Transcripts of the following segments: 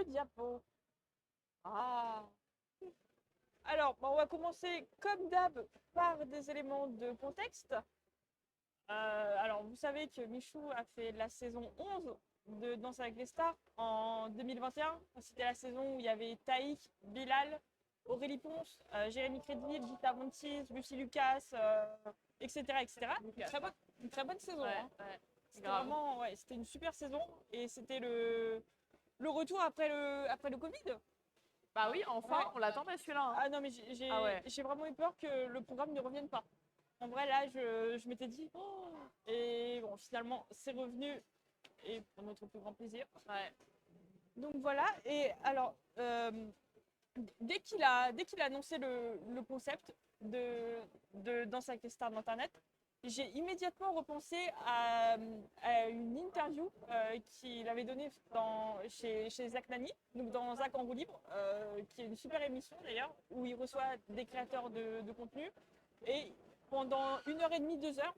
le diapo. Ah. Alors, on va commencer comme d'hab par des éléments de contexte. Alors, vous savez que Michou a fait la saison 11 de Danse avec les stars en 2021. C'était la saison où il y avait Taïk, Bilal, Aurélie Ponce, Jérémy Crédville, Gita Montiz, Lucie Lucas, etc., etc. Une très bonne saison. Ouais, Hein. ouais. C'était Grave. vraiment, ouais, c'était une super saison et c'était le retour après le Covid. Bah oui, enfin, Ouais. on l'attendait celui-là. Hein. Ah non, mais Ah ouais. j'ai vraiment eu peur que le programme ne revienne pas. En vrai, là, je m'étais dit, oh. Et bon, finalement, c'est revenu, et pour notre plus grand plaisir. Ouais. Donc voilà, et alors, dès qu'il a annoncé le concept de Danse avec les stars d'Internet, j'ai immédiatement repensé à une interview qu'il avait donnée chez Zach Nani, donc dans Zach en roue libre, qui est une super émission d'ailleurs, où il reçoit des créateurs de contenu. Et pendant 1 heure et demie, 2 heures,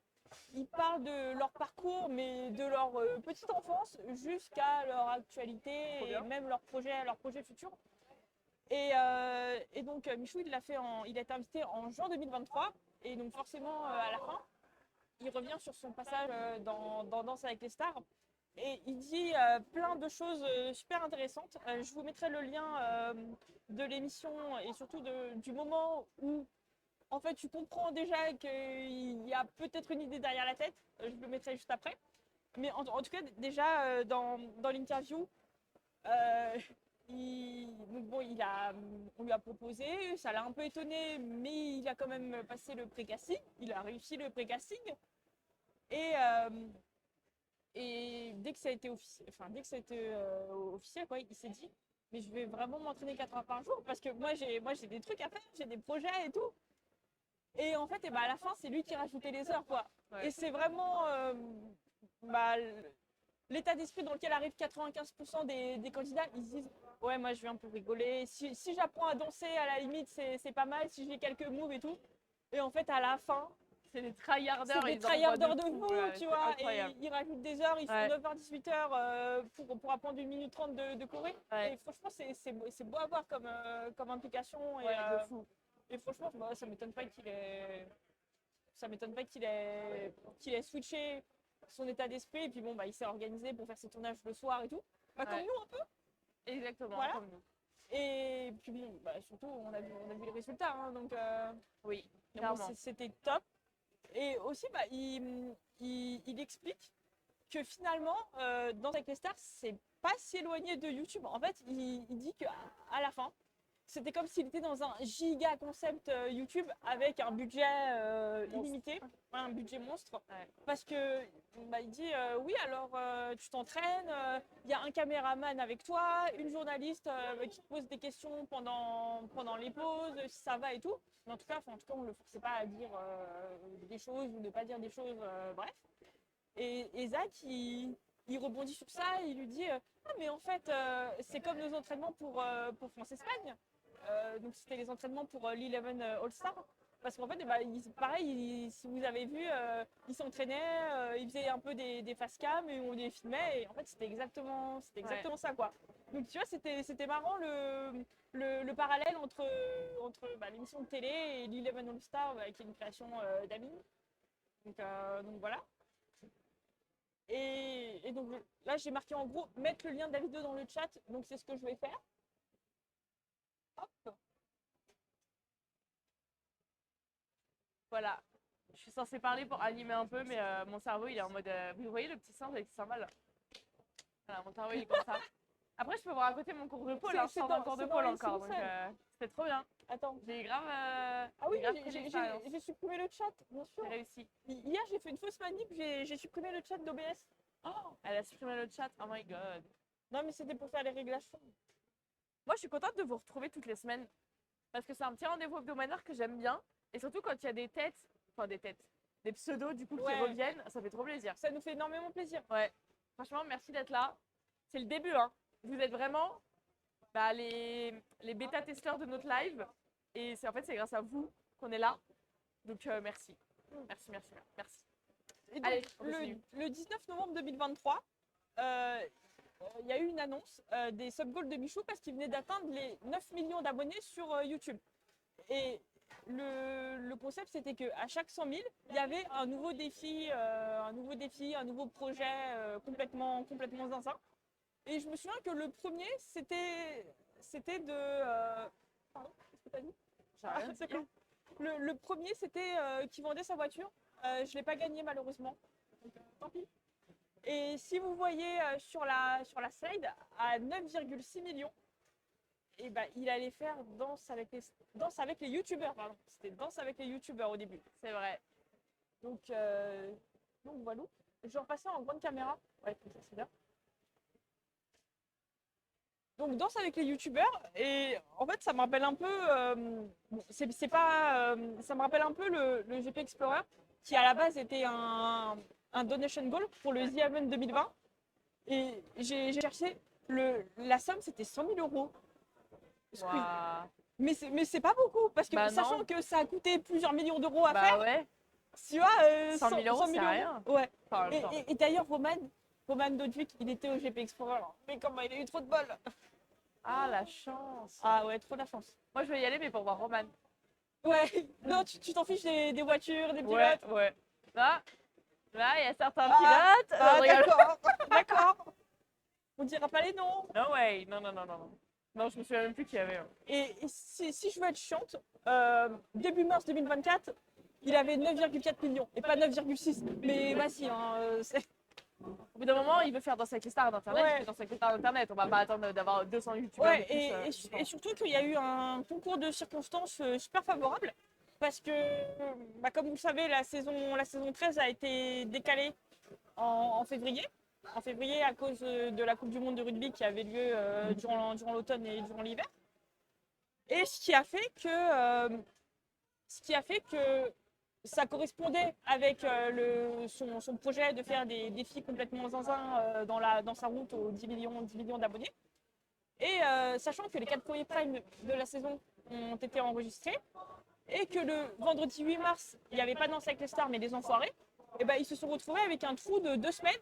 ils parlent de leur parcours, mais de leur petite enfance jusqu'à leur actualité et même leurs projets futurs. Et donc Michou, il a été invité en juin 2023. Et donc forcément, à la fin, il revient sur son passage dans Danse avec les stars. Et il dit plein de choses super intéressantes. Je vous mettrai le lien de l'émission et surtout du moment où en fait tu comprends déjà qu'il y a peut-être une idée derrière la tête. Je le mettrai juste après. Mais en tout cas, déjà dans l'interview, euh, donc bon, on lui a proposé, ça l'a un peu étonné, mais il a quand même passé le pré-casting. Il a réussi le pré-casting. Et, euh, et dès que ça a été officiel, quoi, il s'est dit, mais je vais vraiment m'entraîner 4 heures par jour parce que moi j'ai des trucs à faire, j'ai des projets et tout. Et en fait, et bah, à la fin, c'est lui qui rajoutait les heures, quoi. Ouais. Et c'est vraiment bah, l'état d'esprit dans lequel arrivent 95% des candidats. Ils se disent, ouais, moi je viens pour rigoler. Si j'apprends à danser, à la limite, c'est pas mal. Si j'ai quelques moves et tout. Et en fait, à la fin, C'est des tryharders. c'est des Ils envoient tryharders de fou, fou, ouais, tu c'est vois. incroyable. Et ils rajoutent des heures, ils font Ouais. 9h, 18h pour apprendre 1 minute 30 de choré. Ouais. Et franchement, c'est beau à voir comme implication. Ouais, de fou. Et franchement, bah, ça m'étonne pas qu'il ait switché son état d'esprit. Et puis bon, bah, il s'est organisé pour faire ses tournages le soir et tout. Bah, comme Ouais. nous un peu. Exactement, Voilà. comme nous. Et puis bon, bah, surtout, on a vu les résultats. Hein, donc, Oui, bon, clairement. c'était top. Et aussi, bah, il explique que finalement, dans Avec les stars, c'est pas si éloigné de YouTube. En fait, il dit qu'à la fin, c'était comme s'il était dans un giga concept YouTube avec un budget illimité, un budget monstre. Ouais. Parce que bah, il dit oui, alors tu t'entraînes, il y a un caméraman avec toi, une journaliste qui te pose des questions pendant les pauses, si ça va et tout. Mais en tout cas, on ne le forçait pas à dire des choses ou ne pas dire des choses, bref. Et Zach, il rebondit sur ça, il lui dit ah, mais en fait, c'est comme nos entraînements pour France-Espagne. Donc, c'était les entraînements pour l'Eleven All-Star. Parce qu'en fait, eh ben, pareil, si vous avez vu, il s'entraînait, il faisait un peu des face cam et on les filmait. Et en fait, c'était exactement ça, quoi. Donc, tu vois, c'était marrant le parallèle entre bah, l'émission de télé et l'Eleven All-Star, bah, qui est une création d'Amine. Donc voilà. Et donc là, j'ai marqué en gros mettre le lien de la vidéo dans le chat. Donc c'est ce que je vais faire. Hop. Voilà. Je suis censée parler pour animer un peu, mais mon cerveau, il est en mode. Vous voyez le petit singe avec ses cymbales là. Voilà, mon cerveau, il est comme ça. Après, je peux voir à côté mon cours de pôle. Hein, je sors d'un cours de pôle encore. Donc, c'était trop bien. Attends. J'ai grave. Ah oui, grave pris l'expérience. j'ai supprimé le chat, bien sûr. J'ai réussi. Hier, j'ai fait une fausse manip, j'ai supprimé le chat d'OBS. Oh, elle a supprimé le chat. Oh my god. Non, mais c'était pour faire les réglages. Moi, je suis contente de vous retrouver toutes les semaines. Parce que c'est un petit rendez-vous hebdomadaire que j'aime bien. Et surtout quand il y a des têtes, enfin des pseudos du coup qui reviennent, ça fait trop plaisir. Ça nous fait énormément plaisir. Ouais. Franchement, merci d'être là. C'est le début, hein. Vous êtes vraiment bah, les bêta-testeurs de notre live. Et en fait, c'est grâce à vous qu'on est là. Donc, merci. Merci, merci, merci. Et donc, Allez, on continue. le 19 novembre 2023, il y a eu une annonce des sub-goals de Michou parce qu'il venait d'atteindre les 9 millions d'abonnés sur YouTube. Et le concept, c'était qu'à chaque 100 000, il y avait un nouveau défi, un nouveau projet complètement zinzin. Et je me souviens que le premier, c'était de... pardon, qu'est-ce que t'as dit? J'ai rien dit. C'est bon. Le premier, c'était qui vendait sa voiture. Je ne l'ai pas gagné malheureusement. Donc, tant pis. Et si vous voyez sur la slide, à 9,6 millions, et ben, il allait faire danse avec les youtubeurs. Pardon. C'était danse avec les youtubeurs au début. C'est vrai. Donc voilà. Je vais repasser en grande caméra. Ouais, comme ça c'est bien. Donc danse avec les youtubeurs et en fait ça me rappelle un peu bon, c'est pas ça me rappelle un peu le GP Explorer qui à la base était un donation goal pour le The Event 2020 et j'ai cherché la somme c'était 100 000 euros. Waouh. Mais c'est pas beaucoup parce que Bah sachant non. que ça a coûté plusieurs millions d'euros à Bah faire, ouais. tu vois 100 000 euros, c'est rien. Ouais. Enfin, en même temps. Et d'ailleurs Roman Dodwick, il était au GP Explorer. Mais comment il a eu trop de bol. Ah, la chance. Ah ouais, trop de la chance. Moi, je vais y aller, mais pour voir Roman. Ouais, non, tu t'en fiches des voitures, des Ouais, pilotes. ouais. Là, il y a certains Ah, pilotes. Ah, je rigole. d'accord, d'accord. On dira pas les noms. No way. Non, non, non, non. Non, je me souviens même plus qui y avait. Et si je veux être chiante, début mars 2024, il avait 9,4 millions et pas 9,6. Mais vas-y, hein, Au bout d'un moment, il veut faire danser avec les stars d'internet. Ouais. Il fait danser avec les stars d'internet. On va pas attendre d'avoir 200 youtubeurs. ouais, de plus, et surtout qu'il y a eu un concours de circonstances super favorable. Parce que, bah, comme vous le savez, la saison 13 a été décalée en février. En février à cause de la Coupe du Monde de rugby qui avait lieu durant l'automne et durant l'hiver. Et ce qui a fait que ça correspondait avec son projet de faire des défis complètement zinzin dans sa route aux 10 millions d'abonnés. Et sachant que les 4 premiers primes de la saison ont été enregistrés et que le vendredi 8 mars, il n'y avait pas Danse avec les stars mais des enfoirés, et ben, ils se sont retrouvés avec un trou de 2 semaines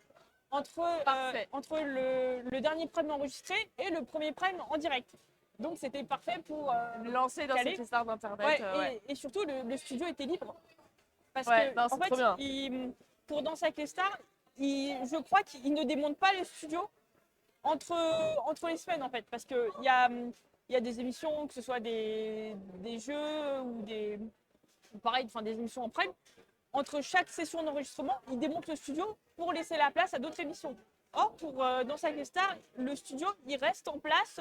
entre le dernier prime enregistré et le premier prime en direct. Donc c'était parfait pour lancer dans caler. ces stars d'internet. Ouais, et surtout le studio était libre. Parce Ouais, que non, en c'est fait, trop bien. pour Danse avec les stars, je crois qu'ils ne démontent pas les studios entre les semaines en fait. Parce qu'il y a des émissions, que ce soit des jeux ou pareil, enfin, des émissions en prime. Entre chaque session d'enregistrement, ils démontent le studio pour laisser la place à d'autres émissions. Or, pour Danse avec les stars, le studio, il reste en place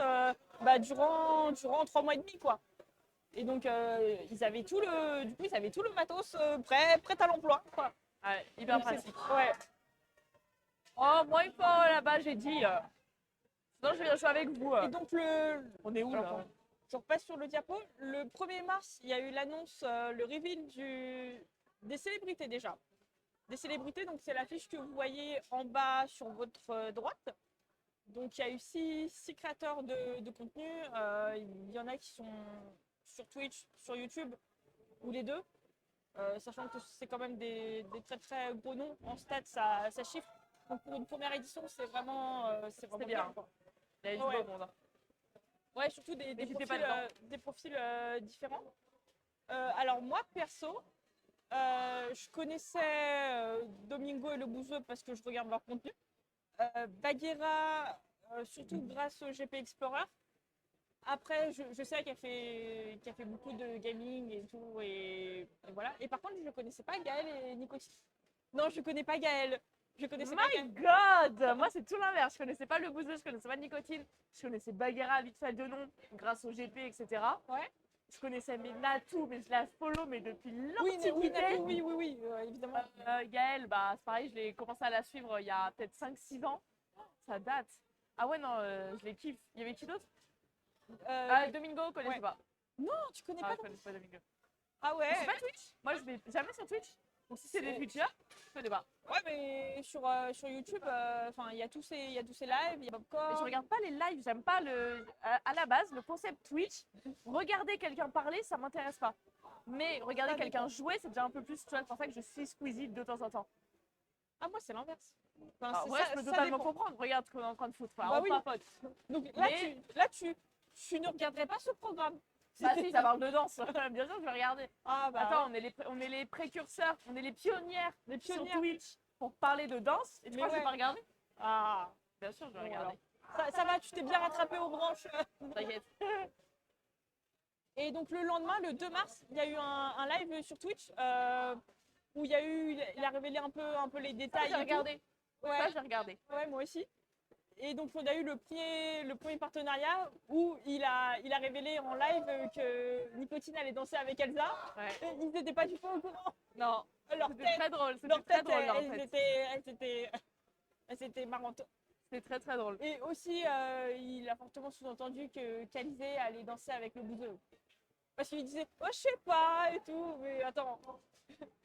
durant 3 mois et demi, quoi. Et donc, ils avaient tout le matos prêt à l'emploi, quoi. Ouais, hyper Donc, pratique. Ouais. Oh, moi, une fois là-bas, j'ai dit. Sinon, je viens jouer avec vous. Et donc, On est où là? je repasse sur le diapo. Le 1er mars, il y a eu l'annonce, le reveal des célébrités déjà. Des célébrités, donc c'est l'affiche que vous voyez en bas sur votre droite. Donc il y a eu 6 créateurs de contenu. Il y en a qui sont sur Twitch, sur YouTube, ou les deux. Sachant que c'est quand même des très très gros noms. En stats, ça chiffre. Donc pour une première édition, c'est vraiment bien. quoi. Il y a du Ouais. beau monde. Ouais, surtout des j'étais pas profils différents. Alors moi, perso, je connaissais Domingo et le Bouzeux parce que je regarde leur contenu. Bagheera, surtout grâce au GP Explorer. Après, je sais qu'elle fait beaucoup de gaming et tout. Et voilà. Et par contre, je ne connaissais pas Gaël et Nicotine. Non, je ne connais pas Gaël. Je connaissais pas My Gaël. God! Moi, c'est tout l'inverse. Je connaissais pas le bouseux, je connaissais pas Nicotine. Je connaissais Bagheera vite fait de nom, grâce au GP, etc. Ouais. Je connaissais Natou, mais je la follow mais depuis Oui, l'antiquité. Natou, oui, évidemment. Gaëlle, bah, c'est pareil, je l'ai commencé à la suivre il y a peut-être 5-6 ans. Ça date. Ah ouais, non, je les kiffe. Il y avait qui d'autre? Domingo, je connaissais ouais. pas. Non, tu connais Ah, pas. je connais pas Domingo. Ah ouais. C'est pas Twitch? Moi, je vais jamais sur Twitch. Donc si c'est des Twitchers, je connais pas. Ouais, mais sur YouTube, il y a tous ces lives, il y a Mais Popcorn. je regarde pas les lives, j'aime pas à la base, le concept Twitch. Regarder quelqu'un parler, ça m'intéresse pas. Mais regarder quelqu'un jouer, c'est déjà un peu plus, tu vois, c'est pour ça que je suis Squeezie de temps en temps. Ah, moi, c'est l'inverse. Enfin, Alors, c'est ouais, ça, je peux ça totalement dépend. comprendre. Regarde ce qu'on est en train de foutre. Enfin, Bah on oui. papote. Donc Mais- tu ne regarderais pas ce programme. Bah si, ça parle de danse. Bien sûr, je vais regarder. Ah bah Attends, on est les précurseurs, on est les pionnières les sur pionnières. Twitch pour parler de danse. Et tu Mais crois que je vais ouais. pas regarder? Ah, Bien sûr, je vais bon, regarder. ça va, tu t'es bien rattrapé aux branches. T'inquiète. Et donc le lendemain, le 2 mars, il y a eu un live sur Twitch où il a révélé un peu les Ça, détails. j'ai et tout. regardé. Ouais, Ça, j'ai regardé. ouais, moi aussi. Et donc on a eu le premier partenariat où il a révélé en live que Nicotine allait danser avec Elsa. Ouais. Et ils n'étaient pas du tout au courant. Non, Leur c'était tête, très drôle. C'était leur très tête, drôle, en fait. elles étaient marrantes. C'était très très drôle. Et aussi, il a fortement sous-entendu que qu'Alizé allait danser avec le bouseux. Parce qu'il disait, oh, je sais pas et tout. Mais attends,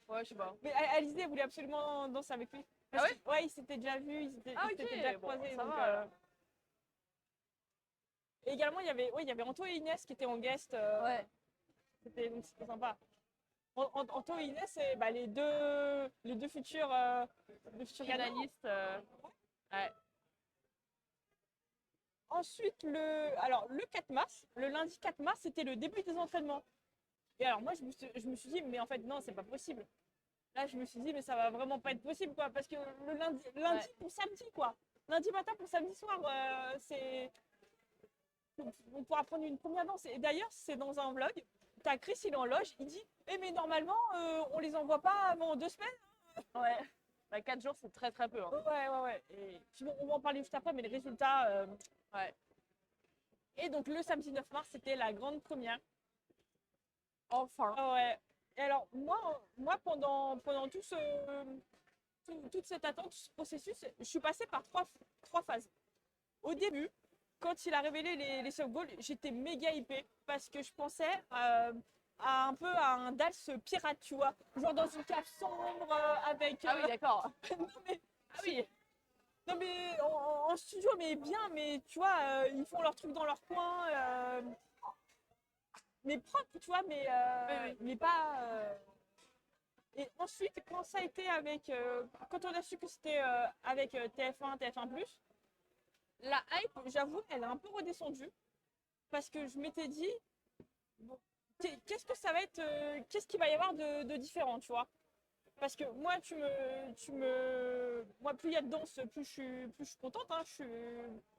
Ouais, je sais pas. mais Alizé voulait absolument danser avec lui. Ah Parce ouais que- Ouais, ils s'étaient déjà vus, Ah, ils ok, s'étaient déjà bon, croisés. ça donc, va, alors. Et également, il y avait Anto et Inès qui étaient en guest. Ouais. Donc c'était sympa. Anto et Inès, c'est bah, les deux futurs gagnants. Finaliste. Ouais. Ensuite, le 4 mars, le lundi 4 mars, c'était le début des entraînements. Et alors moi, je me suis dit, mais en fait, non, c'est pas possible. Là, je me suis dit, mais ça va vraiment pas être possible, quoi. Parce que le lundi Ouais. pour samedi, quoi. Lundi matin pour samedi soir, c'est... On pourra prendre une première danse. Et d'ailleurs, c'est dans un vlog. T'as Chris, il est en loge, il dit, eh, mais normalement, on les envoie pas avant 2 semaines. Ouais. Bah, 4 jours, c'est très très peu. Hein. Ouais. Et puis bon, on va en parler juste après, mais les résultats... Ouais. Et donc, le samedi 9 mars, c'était la grande première. Enfin. Ah ouais. Et alors, moi pendant toute cette attente, tout ce processus, je suis passée par trois phases. Au début, quand il a révélé les soft goals, j'étais méga hypée parce que je pensais un peu à un Dals pirate, tu vois. Genre dans une cave sombre avec. Ah oui, d'accord. non, mais, Ah oui. non, mais en studio, mais bien, mais tu vois, ils font leur truc dans leur coin. Mais propre, tu vois, Oui. mais pas. Et ensuite, quand ça a été avec. Quand on a su que c'était avec TF1, TF1, la hype, j'avoue, elle a un peu redescendu. Parce que je m'étais dit, bon, qu'est-ce que ça va être. Qu'est-ce qu'il va y avoir de différent, tu vois. Parce que moi, moi, plus il y a de danse, plus je suis contente. Hein,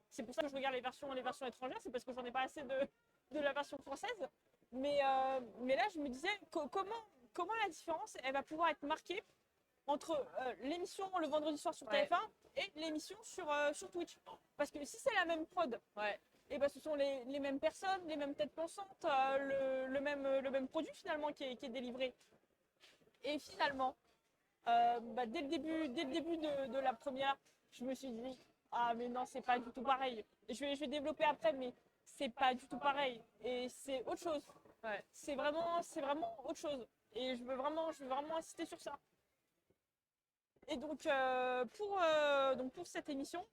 c'est pour ça que je regarde les versions étrangères, c'est parce que j'en ai pas assez de la version française. Mais là, je me disais, comment la différence, elle va pouvoir être marquée entre l'émission le vendredi soir sur Ouais. TF1 et l'émission sur Twitch. Parce que si c'est la même prod, Ouais. et ben ce sont les mêmes personnes, les mêmes têtes pensantes, le même produit finalement qui est délivré. Et finalement, dès le début de la première, je me suis dit, ah mais non, c'est pas du tout pareil. Je vais développer après, mais c'est pas du tout pareil. Et c'est autre chose. Ouais. C'est vraiment autre chose. Et je veux vraiment insister sur ça. Et donc, pour cette émission,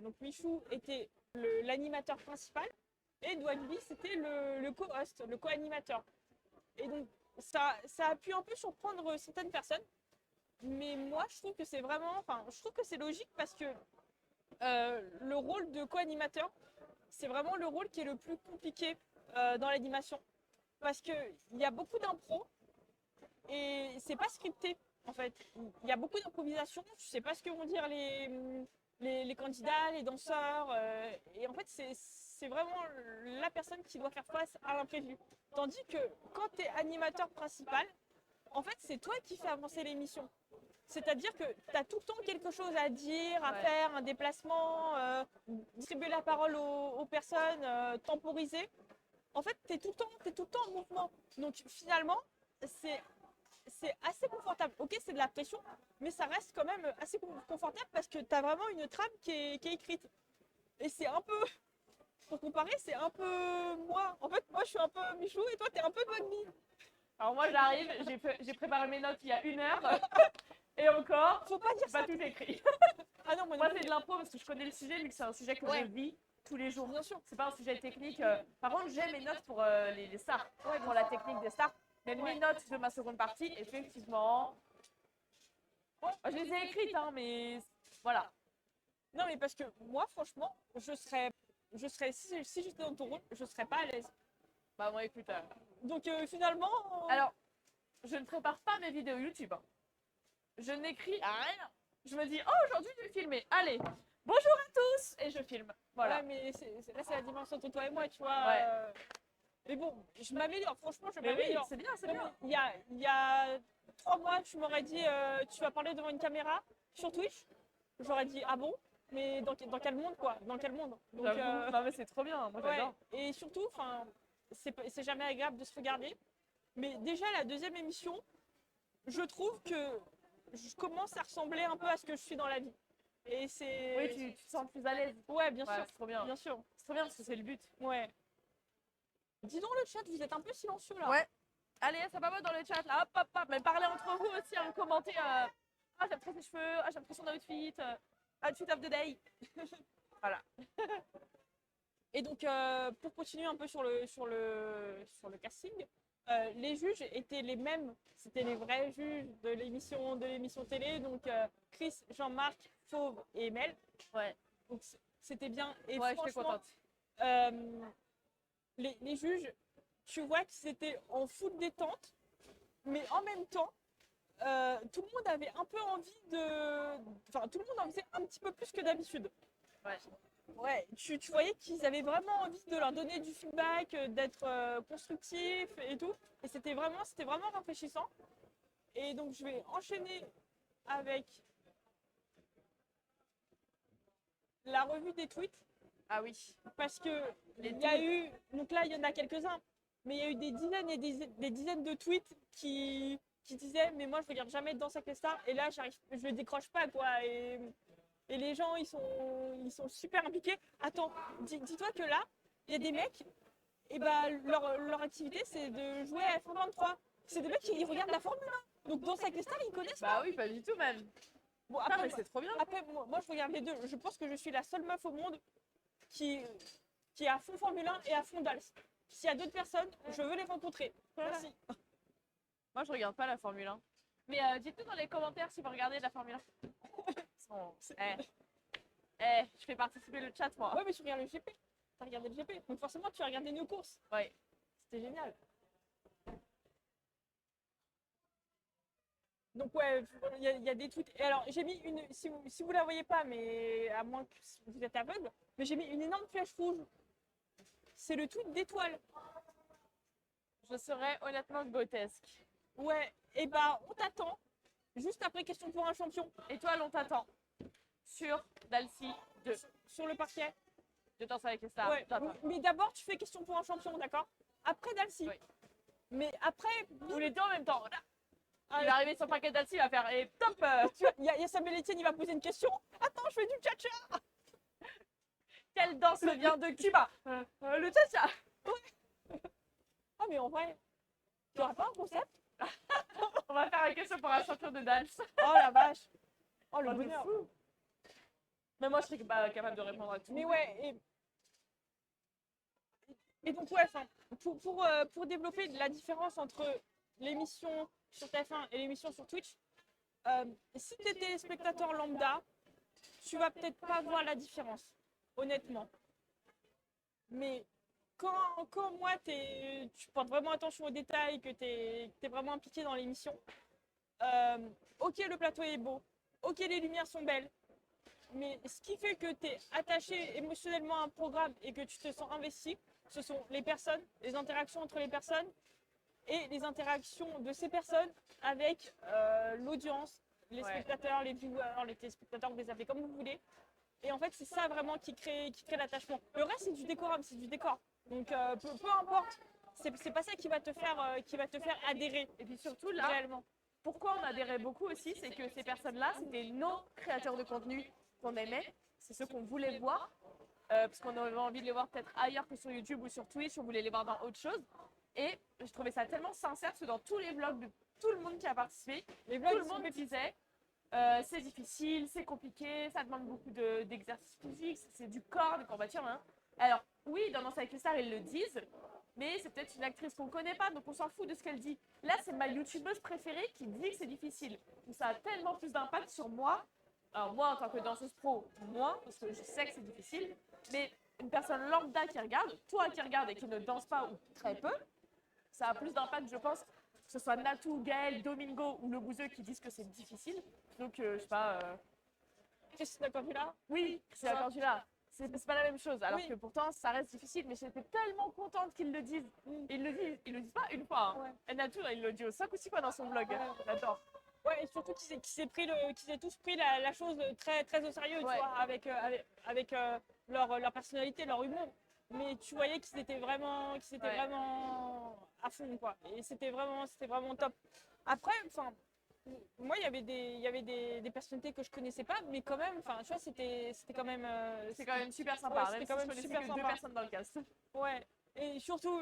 donc Michou était l'animateur principal et Douagby, c'était le co-host, le co-animateur. Et donc, ça a pu un peu surprendre certaines personnes. Mais moi, je trouve que c'est je trouve que c'est logique parce que le rôle de co-animateur, c'est vraiment le rôle qui est le plus compliqué dans l'animation. Parce qu'il y a beaucoup d'impro et c'est pas scripté en fait. Il y a beaucoup d'improvisation, je sais pas ce que vont dire les candidats, les danseurs. Et en fait, c'est vraiment la personne qui doit faire face à l'imprévu. Tandis que quand tu es animateur principal, en fait, c'est toi qui fais avancer l'émission. C'est-à-dire que tu as tout le temps quelque chose à dire, à faire, un déplacement, distribuer la parole aux personnes, temporiser. En fait, tu es tout le temps en mouvement. Donc finalement, c'est assez confortable. Ok, c'est de la pression, mais ça reste quand même assez confortable parce que tu as vraiment une trame qui est écrite. Et c'est un peu, pour comparer, c'est un peu moi. En fait, moi, je suis un peu Michou et toi, tu es un peu Bagby. Alors moi, j'arrive, j'ai préparé mes notes il y a 1 heure. Et encore, Faut pas dire ça. pas tout écrit. Ah non, moi, Moi, c'est de l'impro parce que je connais le sujet, vu que c'est un sujet que Ouais. je vis tous les jours. Bien sûr. C'est pas un sujet technique. Par contre, j'ai mes notes pour les stars, pour la technique des stars. Mais mes notes de ma seconde partie, effectivement, je les ai écrites, hein, mais Voilà. Non, mais parce que moi, franchement, si j'étais dans ton rôle, je serais pas à l'aise. Bah moi écoute, Donc finalement, alors je ne prépare pas mes vidéos YouTube, hein. Je n'écris rien. Je me dis, oh aujourd'hui je vais filmer, allez, bonjour à tous, et je filme. Voilà. ouais, mais là, c'est la dimension entre toi et moi, tu vois. Ouais. Mais bon, je m'améliore, franchement, je Mais oui, m'améliore. c'est bien, c'est Non, bien. mais il y a 3 mois, tu m'aurais dit, tu vas parler devant une caméra sur Twitch. J'aurais dit, ah bon? Mais dans quel monde, quoi? Dans quel monde? Donc, J'avoue. Non mais c'est trop bien, moi ouais. j'adore. Et surtout, enfin, c'est jamais agréable de se regarder. Mais déjà, la deuxième émission, je trouve que je commence à ressembler un peu à ce que je suis dans la vie. Et c'est. Oui, tu te sens plus à l'aise. Ouais, bien Ouais, sûr. c'est trop bien. Bien sûr. C'est trop bien parce que c'est le but. Ouais. Dis donc le chat, vous êtes un peu silencieux là. Ouais. Allez, ça va dans le chat là, hop, hop, hop. Mais parlez entre vous aussi, hein, commentez. Ah, j'aime trop ses cheveux, ah, j'aime trop son outfit, outfit of the day. Voilà. Et donc, pour continuer un peu sur le casting, les juges étaient les mêmes. C'était les vrais juges de l'émission télé. Donc, Chris, Jean-Marc, Fauve et Mel. Ouais. Donc, c'était bien. Et Ouais, j'étais franchement, contente. les juges, tu vois qu'ils étaient en full détente. Mais en même temps, tout le monde avait un peu envie de. Enfin, tout le monde en faisait un petit peu plus que d'habitude. Ouais. Ouais, tu voyais qu'ils avaient vraiment envie de leur donner du feedback, d'être constructifs et tout. Et c'était vraiment rafraîchissant. Et donc, je vais enchaîner avec la revue des tweets. Ah oui. Parce que Les il y a eu. Donc là, il y en a quelques-uns. Mais il y a eu des dizaines et des dizaines de tweets qui disaient mais moi je regarde jamais Danse avec les stars et là je le décroche pas quoi et les gens ils sont super impliqués. Attends, dis-toi que là il y a des mecs et bah leur activité c'est de jouer à F1 23. C'est des mecs qui regardent la Formule 1. Donc Danse avec les stars ils connaissent Bah pas. oui, pas du tout même. Bon Ah, mais c'est trop bien. après moi je regarde les deux. Je pense que je suis la seule meuf au monde qui est à fond Formule 1 et à fond Dals. S'il y a d'autres personnes, je veux les rencontrer. Merci. Moi, je regarde pas la Formule 1. Mais dites-nous dans les commentaires si vous regardez de la Formule 1. Je fais participer le chat, moi. Ouais, mais tu regardes le GP. T'as regardé le GP. Donc forcément, tu as regardé nos courses. Ouais. C'était génial. Donc ouais, il y a des tweets. Et alors, j'ai mis une, si vous la voyez pas, mais à moins que vous êtes aveugle, mais j'ai mis une énorme flèche rouge. C'est le tweet d'Étoile. Je serais honnêtement grotesque. Ouais, et bah on t'attend. Juste après question pour un champion. Étoile, on t'attend. Sur Dalcy 2. Sur le parquet. De Danse avec les stars. Ouais, mais d'abord tu fais question pour un champion, d'accord? Après Dalcy. Oui. Mais après, Tous les deux en même temps. Voilà. Ah, Il va arriver sur le parquet de Dalcy, il va faire et top. il y a Samuel Etienne, il va poser une question. Attends, je fais du tcha-tcha. Quelle danse vient de Cuba? Le cha-cha. Ah mais en vrai, tu auras pas un concept? On va faire une question pour un champion de danse. Oh la vache. Oh le Oh, de bonheur. fou. Mais moi, je serais pas capable de répondre à tout. Mais ouais, et donc ouais, pour développer la différence entre l'émission sur TF1 et l'émission sur Twitch, si tu es téléspectateur lambda, tu vas peut-être pas voir la différence, honnêtement. Mais quand moi, tu portes vraiment attention aux détails, que tu es vraiment impliqué dans l'émission, ok, le plateau est beau, ok, les lumières sont belles, mais ce qui fait que tu es attaché émotionnellement à un programme et que tu te sens investi, ce sont les personnes, les interactions entre les personnes et les interactions de ces personnes avec l'audience, les spectateurs, les viewers, les téléspectateurs, vous les appelez comme vous voulez. Et en fait, c'est ça vraiment qui crée l'attachement. Le reste, c'est du décorum, c'est du décor. Donc, peu importe, c'est pas ça qui va te faire adhérer. Et puis surtout, là, réellement. Pourquoi on adhérait beaucoup aussi, c'est que ces personnes-là, c'était nos créateurs de contenu qu'on aimait, c'est ceux qu'on voulait voir, parce qu'on avait envie de les voir peut-être ailleurs que sur YouTube ou sur Twitch, on voulait les voir dans autre chose. Et je trouvais ça tellement sincère, parce que dans tous les vlogs de tout le monde qui a participé, tout le monde me disait c'est difficile, c'est compliqué, ça demande beaucoup d'exercice physique, c'est du corps, des courbatures. Hein. Alors oui, dans Danse avec les stars, ils le disent, mais c'est peut-être une actrice qu'on ne connaît pas, donc on s'en fout de ce qu'elle dit. Là, c'est ma youtubeuse préférée qui dit que c'est difficile. Donc ça a tellement plus d'impact sur moi Alors moi, en tant que danseuse pro, moins, parce que je sais que c'est difficile, mais une personne lambda qui regarde, toi qui regardes et qui ne danse pas ou très peu, ça a plus d'impact, je pense, que ce soit Natou, Gaël, Domingo ou le Bouzeux qui disent que c'est difficile. Donc, je sais pas, Christina Cordula. oui, c'est la Cordula. C'est pas la même chose, alors Oui. que pourtant ça reste difficile, mais j'étais tellement contente qu'ils le disent. Ils le disent pas une fois. Hein. Ouais. Et Natou, il le dit 5 ou 6 fois dans son blog. Ouais. J'adore. Ouais, et surtout qu'ils aient tous pris la chose très, très au sérieux, Ouais. tu vois, avec leur personnalité, leur humour. Mais tu voyais qu'ils étaient vraiment à fond, quoi. Et c'était vraiment top. Après, enfin, moi, il y avait des personnalités que je connaissais pas, mais quand même, enfin, tu vois, c'était quand même. C'est quand même super sympa, Ouais, même c'était si quand je même connaissais super que 2 sympa. personnes dans le cast. Ouais. Et surtout,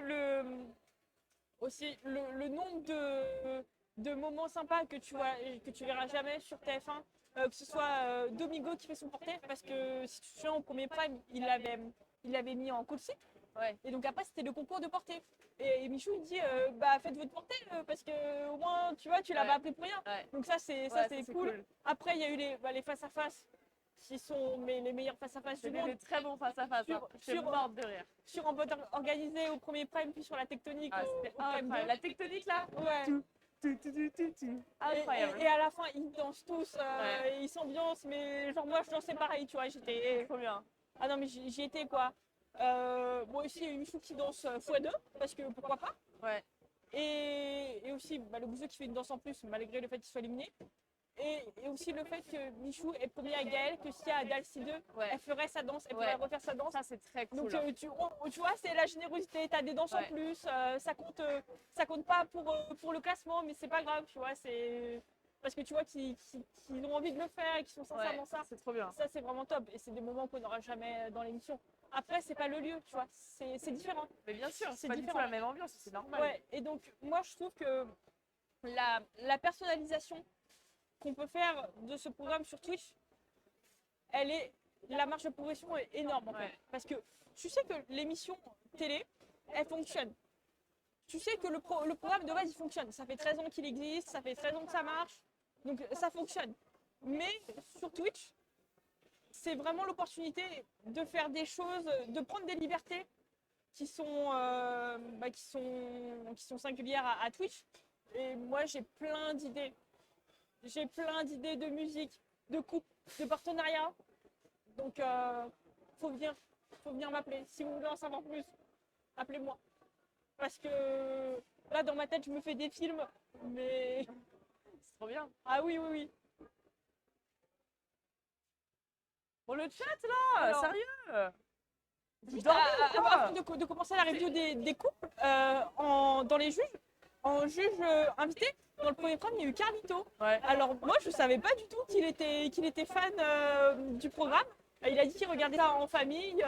aussi, le nombre de moments sympas que tu verras jamais sur TF1, que ce soit Domingo qui fait son portrait, parce que si tu te souviens, au premier prime, il l'avait mis en cool seat, Ouais. et donc après, c'était le concours de portée. Et Michou, il dit, bah faites votre portée, parce que au moins, tu vois, tu l'as Ouais. pas appelé pour rien. Ouais. Donc ça, c'est Ouais, cool. Après, il y a eu les face-à-face, qui sont les meilleurs face-à-face du C'était monde. des très bons face à face. Je suis morte de rire. Sur En mode organisé au premier prime, puis sur la tectonique Ah, au c'était prime incroyable. La tectonique là, 2. Ouais. incroyable. Et à la fin, ils dansent tous, Ouais. ils s'ambiancent, mais genre moi je dansais pareil, tu vois, j'étais... Trop bien. Ah non mais j'y étais quoi. Moi aussi, il y a eu Michou qui danse x2, parce que pourquoi pas. Ouais. Et aussi le Bouzeux qui fait une danse en plus, malgré le fait qu'il soit éliminé. Et aussi le fait que Michou est promis à Gaëlle, que s'il y a Dalcy 2, Ouais. elle ferait sa danse, elle Ouais. pourrait refaire sa danse. Ça, c'est très cool. Donc hein. tu vois, c'est la générosité, t'as des danses en Ouais. plus, ça compte pas pour le classement, mais c'est pas grave, tu vois, c'est parce que tu vois qu'ils ont envie de le faire et qu'ils sont sincèrement Ouais, ça. c'est trop bien. Ça c'est vraiment top et c'est des moments qu'on n'aura jamais dans l'émission. Après c'est pas le lieu, tu vois, c'est différent. Mais bien sûr, c'est C'est pas du tout différent. la même ambiance, c'est normal. Ouais, et donc moi je trouve que la personnalisation qu'on peut faire de ce programme sur Twitch, la marge de progression est énorme en fait. Ouais. Parce que tu sais que l'émission télé, elle fonctionne. Tu sais que le programme de base il fonctionne. Ça fait 13 ans qu'il existe, ça fait 13 ans que ça marche, donc ça fonctionne. Mais sur Twitch, c'est vraiment l'opportunité de faire des choses, de prendre des libertés qui sont singulières à Twitch. Et moi j'ai plein d'idées. J'ai plein d'idées de musique, de coupe, de partenariat. Donc, faut venir m'appeler. Si vous voulez en savoir plus, appelez-moi. Parce que là, dans ma tête, je me fais des films, mais... C'est trop bien. Ah oui, oui, oui. Pour le chat là, Alors, sérieux. Juste Dormez ou quoi avant de commencer la review des couples, dans les juges, en juge invité, dans le premier prime, il y a eu Carlito. Ouais. Alors moi, je savais pas du tout qu'il était fan du programme. Il a dit qu'il regardait ça en famille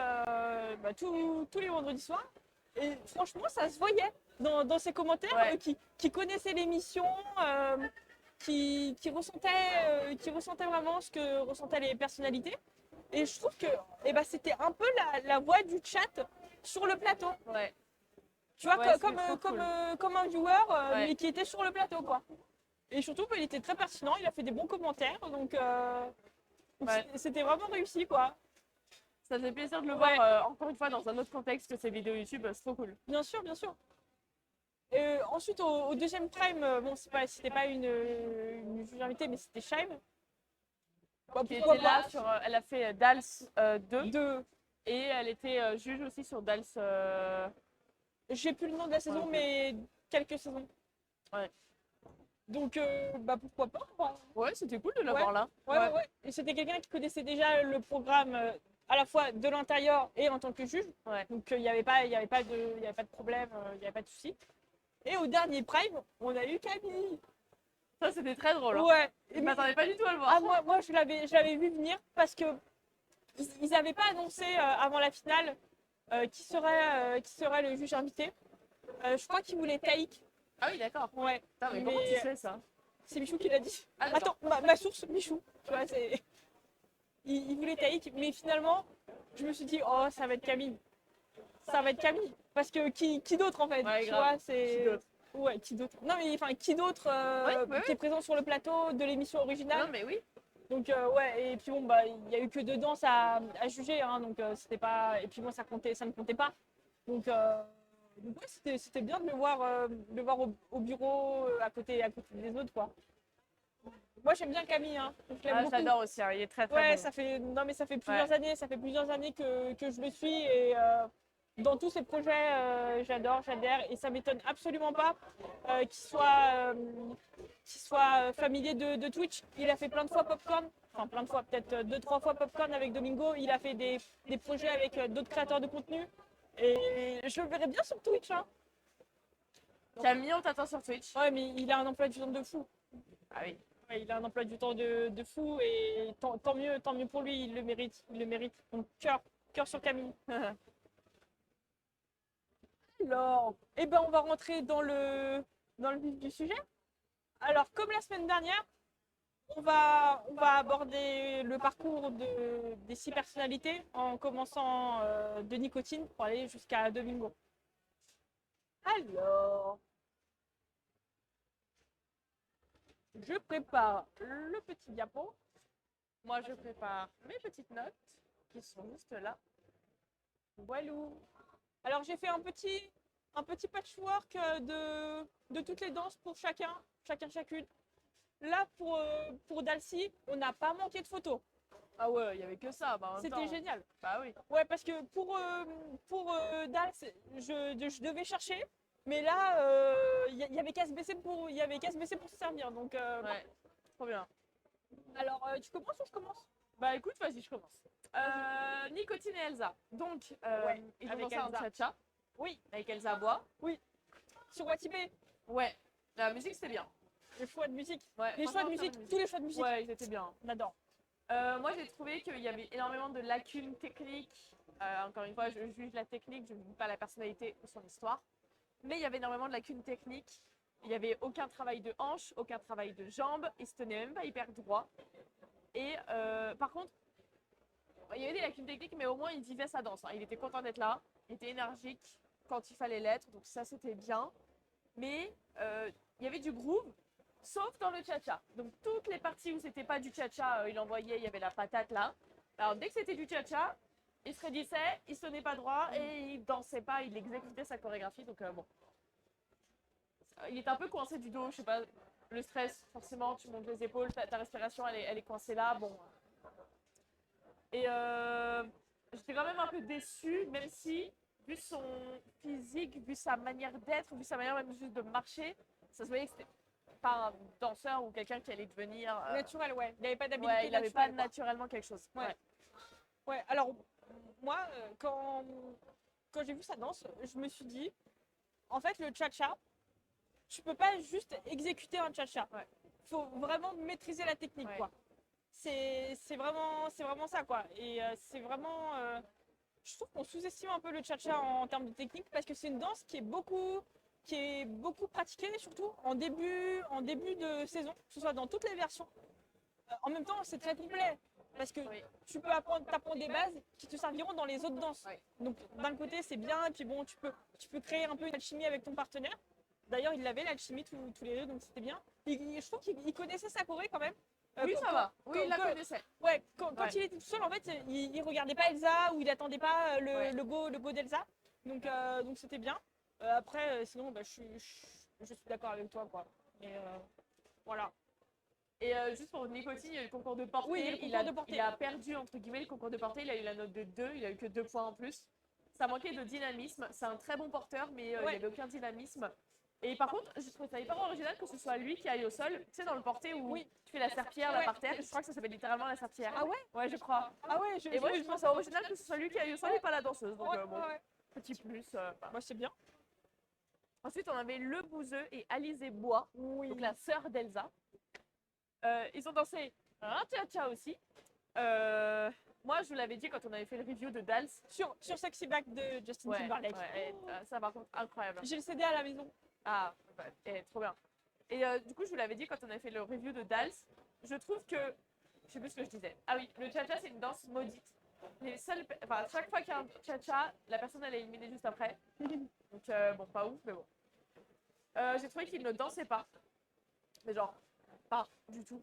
tous les vendredis soirs. Et franchement, ça se voyait dans ses commentaires Ouais. qui connaissait l'émission, qui ressentait vraiment ce que ressentaient les personnalités. Et je trouve que c'était un peu la voix du chat sur le plateau. Ouais. Tu vois, Ouais, comme c'était trop cool. un viewer, Ouais. mais qui était sur le plateau, quoi. Et surtout, il était très pertinent, il a fait des bons commentaires, donc Ouais. c'était vraiment réussi, quoi. Ça fait plaisir de le Ouais. voir encore une fois dans un autre contexte que ces vidéos YouTube, c'est trop cool. Bien sûr, bien sûr. Ensuite, au deuxième prime, bon, c'était pas une juge invitée, mais c'était Shime. Bah, Qui pourquoi était là pas. sur, elle a fait Dals 2 De, et elle était juge aussi sur Dals. j'ai plus le nom de la saison, ok. mais quelques saisons. Ouais. Donc, pourquoi pas, quoi. Ouais, c'était cool de la Ouais. voir là. Ouais. Et c'était quelqu'un qui connaissait déjà le programme à la fois de l'intérieur et en tant que juge. Ouais. Donc il n'y avait pas de problème, il n'y avait pas de souci. Et au dernier prime, on a eu Camille. Ça, c'était très drôle. Hein. Ouais. Je m'attendais pas du tout à le voir. Moi je l'avais vu venir parce que ils n'avaient pas annoncé avant la finale qui serait le juge invité. Je crois qu'ils voulaient Taïk. Ah oui, d'accord. Ouais. Putain, mais comment tu sais ça? C'est Michou qui l'a dit. Ah, d'accord. Attends, ma source, Michou. Tu vois, c'est. Il voulait Taïk, mais finalement, je me suis dit, oh, ça va être Camille. Ça va être Camille. Parce que qui d'autre en fait? Ouais, tu grave. vois, c'est. Qui d'autre? Ouais, qui d'autre? Non, mais enfin, qui d'autre Ouais. qui est présent sur le plateau de l'émission originale? Non, mais oui. Donc ouais, et puis bon, il y a eu que 2 danses à juger, hein, donc c'était pas. Et puis bon, ça ne comptait pas. Donc ouais, c'était bien de le voir au bureau, à côté des autres, quoi. Moi, j'aime bien Camille, hein. Je l'aime Ah, je beaucoup. l'adore aussi, hein, il est très très Ouais, bon. non, mais Ouais. ça fait plusieurs années que je le suis et dans tous ses projets, j'adore, j'adhère et ça m'étonne absolument pas qu'il soit familier de Twitch. Il a fait plein de fois Popcorn, enfin plein de fois, peut-être 2, 3 fois Popcorn avec Domingo. Il a fait des projets avec d'autres créateurs de contenu et je le verrais bien sur Twitch, hein. Tu as mis, on t'attend sur Twitch. Ouais, mais il a un emploi du temps de fou. Ah oui. Ouais, il a un emploi du temps de fou et tant mieux pour lui, il le mérite, il le mérite. Donc cœur sur Camille. Alors, eh ben on va rentrer dans le vif du sujet. Alors, comme la semaine dernière, on va aborder le parcours des 6 personnalités en commençant de Nicotine pour aller jusqu'à Domingo. Alors, je prépare le petit diapo. Moi, je prépare mes petites notes qui sont juste là. Voilou. Alors, j'ai fait un petit patchwork de toutes les danses pour chacune. Là, pour Dalcy, on n'a pas manqué de photos. Ah ouais, il n'y avait que ça. Bah, en même C'était temps, génial. Bah oui. Ouais, parce que pour Dals, je devais chercher, mais là, il y avait qu'à se baisser pour se servir. Donc, Ouais, trop bien. alors, tu commences ou je commence? Bah écoute, vas-y, je commence. Nicotine et Elsa. Donc, Ouais, ils ont avec dansé en Elsa. cha-cha Oui, avec Elsa Bois. sur Watibé, Ouais, la musique c'était bien. les choix de musique. Ouais, Les choix de franchement, très musique, bonne tous les choix de musique. Ouais, ils étaient bien. On adore. Moi, j'ai trouvé qu'il y avait énormément de lacunes techniques. Encore une fois, je juge la technique, je ne juge pas la personnalité ou son histoire. Mais il y avait énormément de lacunes techniques. Il n'y avait aucun travail de hanche, aucun travail de jambes. Il se tenait même pas hyper droit. Et par contre, il y avait des lacunes techniques, mais au moins il vivait sa danse, hein. Il était content d'être là, il était énergique quand il fallait l'être, donc ça c'était bien. Mais il y avait du groove, sauf dans le cha-cha. Donc toutes les parties où c'était pas du cha-cha, il envoyait, il y avait la patate là. Alors dès que c'était du cha-cha, il se raidissait, il se tenait pas droit et il dansait pas, il exécutait sa chorégraphie. Donc bon, il était un peu coincé du dos, je sais pas, le stress, forcément, tu montes les épaules, ta respiration elle est coincée là, bon. Et j'étais quand même un peu déçue, même si, vu son physique, vu sa manière d'être, vu sa manière même juste de marcher, ça se voyait que c'était pas un danseur ou quelqu'un qui allait devenir. Naturel, ouais. Il n'avait pas d'habilité Ouais, il n'avait pas naturelle, quoi. naturellement quelque chose. Ouais. Ouais, alors moi, quand j'ai vu sa danse, je me suis dit, en fait, le cha-cha, tu peux pas juste exécuter un cha-cha. Ouais. Faut vraiment maîtriser la technique, Ouais. quoi. C'est vraiment ça, quoi. Et c'est vraiment. Je trouve qu'on sous-estime un peu le cha-cha en termes de technique parce que c'est une danse qui est beaucoup pratiquée, surtout en début de saison, que ce soit dans toutes les versions. En même temps, c'est très complet parce que Oui. tu peux t'apprendre des bases qui te serviront dans les autres danses. Oui. Donc, d'un côté, c'est bien, et puis bon, tu peux créer un peu une alchimie avec ton partenaire. D'ailleurs, il avait l'alchimie tous les deux, donc c'était bien. Je trouve qu'il connaissait sa choré quand même. Oui, ça va. Oui, il la quand- connaissait. Ouais, quand Ouais. il était tout seul, en fait, il regardait pas Elsa ou il attendait pas Ouais. le go d'Elsa. Donc c'était bien. Après, sinon, je suis d'accord avec toi, quoi. Mais voilà. Et juste pour Nicotine, il y a eu le concours de portée. Oui, il y a le concours de portée. Il a perdu, entre guillemets, le concours de portée. Il a eu la note de 2, il a eu que 2 points en plus. Ça manquait de dynamisme. C'est un très bon porteur, mais il n'y Ouais. avait aucun dynamisme. Et par contre, je trouve ça hyper original que ce soit lui qui aille au sol. Tu sais, dans le porté où Oui. tu fais la serpillère là Ouais. par terre. Je crois que ça s'appelle littéralement la serpillère. Ah ouais? Ouais, je crois. Ah ouais, Et moi, je trouve ça original que ce soit lui qui aille au sol et pas la danseuse. Donc, Ouais, bon, ouais. petit plus. Bah, c'est bien. Ensuite, on avait Le Bouzeux et Alizé Bois, Oui. donc la sœur d'Elsa. Ils ont dansé un cha-cha aussi. Moi, je vous l'avais dit quand on avait fait le review de Dals. Sur Sexy Back de Justin Timberlake. Ouais, ça par contre, incroyable. J'ai le CD à la maison. Ah, bah, trop bien. Et du coup, je vous l'avais dit quand on avait fait le review de Dals. Je trouve que, je sais plus ce que je disais. Ah oui, le cha-cha, c'est une danse maudite. Chaque fois qu'il y a un cha-cha, la personne elle est éliminée juste après. Donc bon, pas ouf, mais bon. J'ai trouvé qu'il ne dansait pas. Mais genre, pas du tout.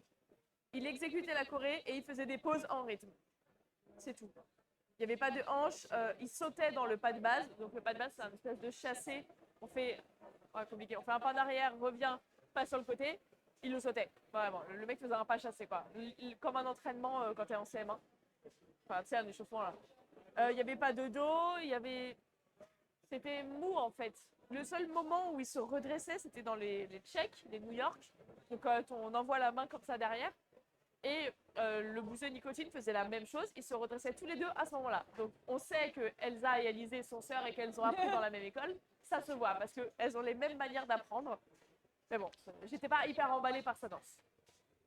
il exécutait la choré et il faisait des pauses en rythme. C'est tout. Il n'y avait pas de hanche, il sautait dans le pas de base. Donc le pas de base, c'est un espèce de chassé. On fait, compliqué. On fait un pas en arrière, revient, passe sur le côté. Il le sautait. Vraiment, le mec faisait un pas chassé, quoi. Comme un entraînement quand tu es en CM1. Enfin, tu sais, un échauffement là. Il n'y avait pas de dos, c'était mou en fait. Le seul moment où il se redressait, c'était dans les Tchèques, les New York. Donc on envoie la main comme ça derrière. Et le booster nicotine faisait la même chose. Ils se redressaient tous les deux à ce moment-là. Donc on sait que Elsa et Alizé sont sœurs et qu'elles ont appris dans la même école. Ça se voit parce qu'elles ont les mêmes manières d'apprendre. Mais bon, j'étais pas hyper emballée par sa danse.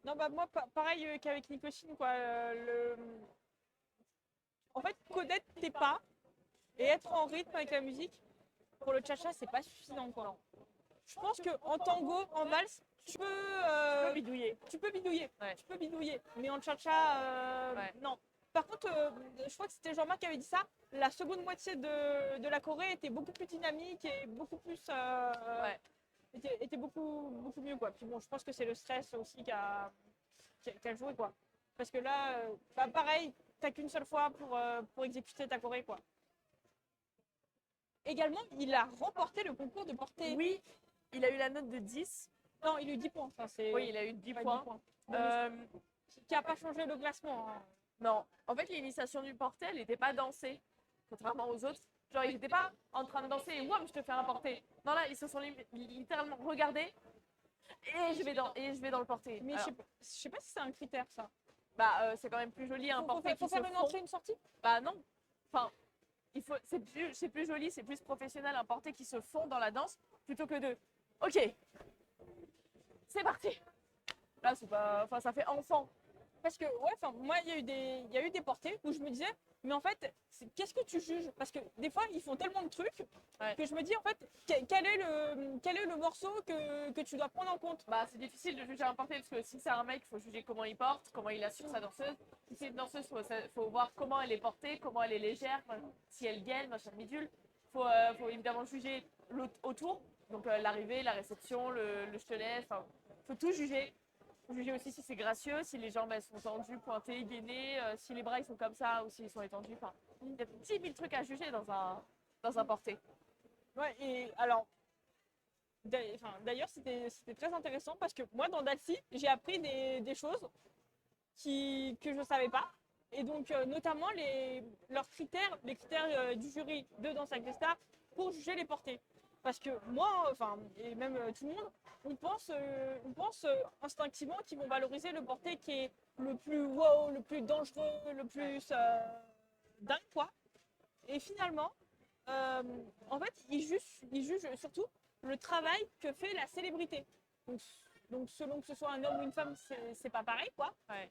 Non, bah moi, pareil qu'avec Nicotine, quoi. En fait, connaître tes pas et être en rythme avec la musique, pour le cha-cha, c'est pas suffisant, quoi. Je pense qu'en tango, en valse, tu peux bidouiller. Tu peux bidouiller. Ouais. Tu peux bidouiller. Mais en cha-cha, Ouais. non. Par contre, je crois que c'était Jean-Marc qui avait dit ça. La seconde moitié de la Corée était beaucoup plus dynamique et beaucoup plus. Ouais. Était beaucoup mieux, quoi. Puis bon, je pense que c'est le stress aussi qui a joué, quoi. Parce que là, bah, pareil, t'as qu'une seule fois pour exécuter ta Corée, quoi. Également, il a remporté le concours de portée. Oui, il a eu la note de 10. Non, il a eu 10 points. Enfin, Oui, il a eu 10 ouais, points. 10 points. Euh, Qui n'a pas changé le classement. Hein. non, en fait, l'initiation du porté, elle n'était pas dansée, contrairement aux autres. Genre, ils n'étaient pas en train de danser et wouah, je te fais un porté. Non, là, ils se sont littéralement regardés et je vais dans le porté. Mais Alors, je sais pas si c'est un critère, ça. bah, c'est quand même plus joli un porté Faut qui faire se une fond. entrée, une sortie. Bah non. Enfin, c'est plus joli, c'est plus professionnel un porté qui se fond dans la danse plutôt que de. Ok, c'est parti. Là, c'est pas, enfin, ça fait enfant. Parce que, ouais, enfin, moi, il y a eu des portées où je me disais, mais en fait, qu'est-ce que tu juges? Parce que des fois, ils font tellement de trucs Ouais. que je me dis, en fait, quel est le morceau que tu dois prendre en compte? Bah, c'est difficile de juger un porté parce que si c'est un mec, il faut juger comment il porte, comment il assure sa danseuse. Si c'est une danseuse, il faut voir comment elle est portée, comment elle est légère, si elle gaine, machin bidule. Faut évidemment juger autour, donc l'arrivée, la réception, le je te laisse, enfin, faut tout juger. Faut juger aussi si c'est gracieux, si les jambes elles sont tendues, pointées, gainées, si les bras ils sont comme ça ou s'ils sont étendus. Enfin, il y a 10 000 trucs à juger dans un porté. Ouais, et alors, d'ailleurs, c'était très intéressant parce que moi, dans Dalsi, j'ai appris des choses que je ne savais pas. Et donc, notamment, leurs critères, les critères du jury de Danse avec les stars pour juger les portées. Parce que moi, enfin, et même tout le monde, on pense instinctivement qu'ils vont valoriser le porté qui est le plus wow, le plus dangereux, le plus dingue, quoi. Et finalement, en fait, ils jugent surtout le travail que fait la célébrité. Donc selon que ce soit un homme ou une femme, c'est pas pareil, quoi. Ouais.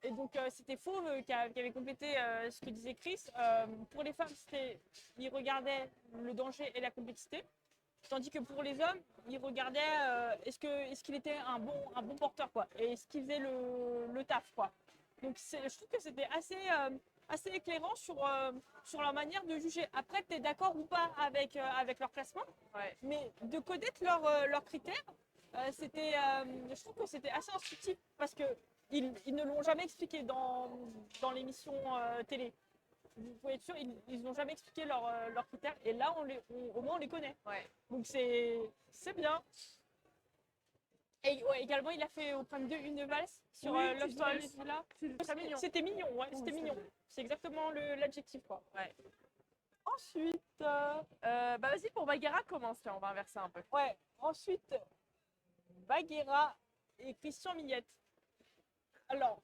Et donc, c'était Fauve qui avait complété ce que disait Chris. Pour les femmes, ils regardaient le danger et la complexité. Tandis que pour les hommes, ils regardaient est-ce qu'il était un bon porteur, quoi. Et est-ce qu'il faisait le taf, quoi. Donc, je trouve que c'était assez éclairant sur la manière de juger. Après, tu es d'accord ou pas avec leur classement. Ouais. Mais de connaître leurs critères, je trouve que c'était assez instructif parce que ils ne l'ont jamais expliqué dans l'émission télé. Vous pouvez être sûr, ils n'ont jamais expliqué leurs critères et là, au moins on les connaît. Ouais. Donc c'est bien. Et ouais, également, il a fait au Prime 2 une valse sur Oui, Love Story là. Très mignon. C'était mignon, ouais, c'était Oui, mignon. C'est exactement l'adjectif, quoi. Ouais. Ensuite, Bah vas-y, pour Bagheera, commence, tiens, on va inverser un peu. ouais, ensuite, Bagheera et Christian Millette. Alors,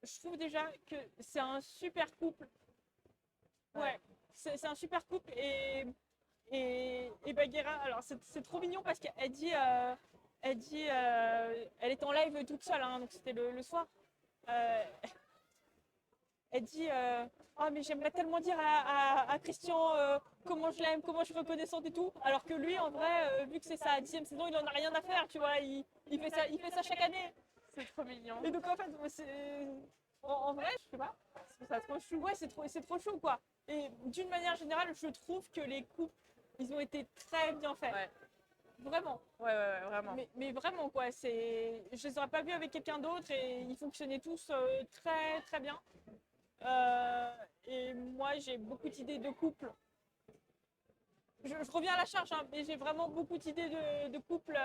je trouve déjà que c'est un super couple. Ouais, c'est un super couple et Bagheera, alors c'est trop mignon parce qu'elle dit, elle est en live toute seule, hein, donc c'était le soir. Elle dit, oh mais j'aimerais tellement dire à Christian comment je l'aime, comment je suis reconnaissante et tout, alors que lui en vrai, vu que c'est sa 10e saison, il en a rien à faire, tu vois, il fait ça chaque année. C'est trop mignon. Et donc en fait, en vrai, je sais pas, c'est ça trop chou. Ouais, c'est trop chou, quoi. Et d'une manière générale, je trouve que les couples, ils ont été très bien faits. Ouais. Vraiment. Ouais, vraiment. Mais vraiment, quoi. Je les aurais pas vus avec quelqu'un d'autre et ils fonctionnaient tous très, très bien. Et moi, j'ai beaucoup d'idées de couple. Je reviens à la charge, hein, mais j'ai vraiment beaucoup d'idées de couple,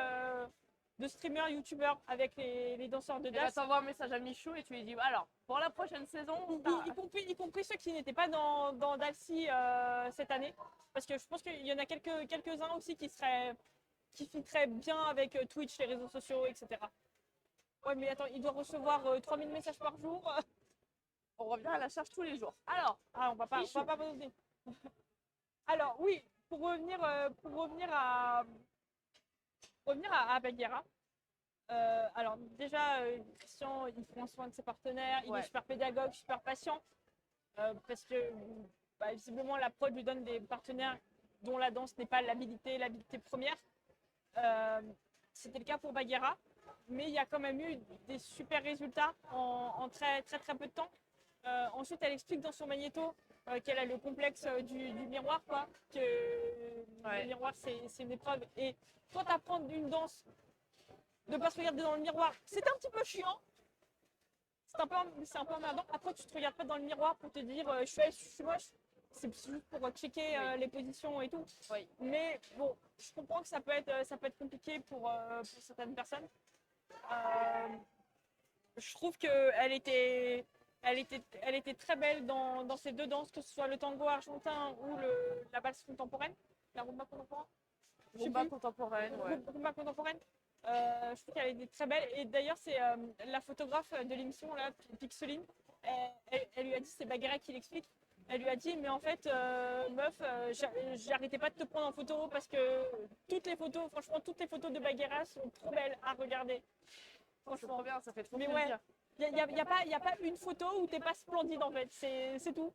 de streamers, youtubeurs avec les danseurs de Et bah, danse. t'envoies un message à Michou et tu lui dis alors, pour la prochaine saison, Y compris ceux qui n'étaient pas dans Dalcy cette année. Parce que je pense qu'il y en a quelques-uns aussi qui fitteraient bien avec Twitch, les réseaux sociaux, etc. Ouais, mais attends, il doit recevoir 3000 messages par jour. on revient à la charge tous les jours. Alors, Ah, on va pas donner. Alors, oui, pour revenir à Bagheera. Alors déjà, Christian, il prend soin de ses partenaires, il Ouais. est super pédagogue, super patient, parce que bah, visiblement la prod lui donne des partenaires dont la danse n'est pas l'habilité première. C'était le cas pour Bagheera, mais il y a quand même eu des super résultats en très très très peu de temps. Ensuite, elle explique dans son magnéto qu'elle a le complexe du miroir, quoi, que le miroir c'est une épreuve. Et quand tu apprends une danse de pas se regarder dans le miroir, c'est un petit peu chiant. C'est un peu emmerdant. Après, tu te regardes pas dans le miroir pour te dire je suis moche. C'est juste pour checker les positions et tout. Oui. Mais bon, je comprends que ça peut être compliqué pour certaines personnes. Je trouve elle était très belle dans ces deux danses, que ce soit le tango argentin ou la valse contemporaine, la rumba contemporaine. Rumba contemporaine, ouais. Rumba contemporaine. Je trouve qu'elle était très belle. Et d'ailleurs, c'est la photographe de l'émission, là, Pixeline, elle lui a dit, c'est Bagheera qui l'explique. Elle lui a dit, mais en fait, meuf, j'arrêtais pas de te prendre en photo parce que franchement, toutes les photos de Bagheera sont trop belles à regarder. C'est trop bien, ça fait trop Mais plaisir. ouais, y a pas une photo où t'es pas splendide en fait, c'est tout.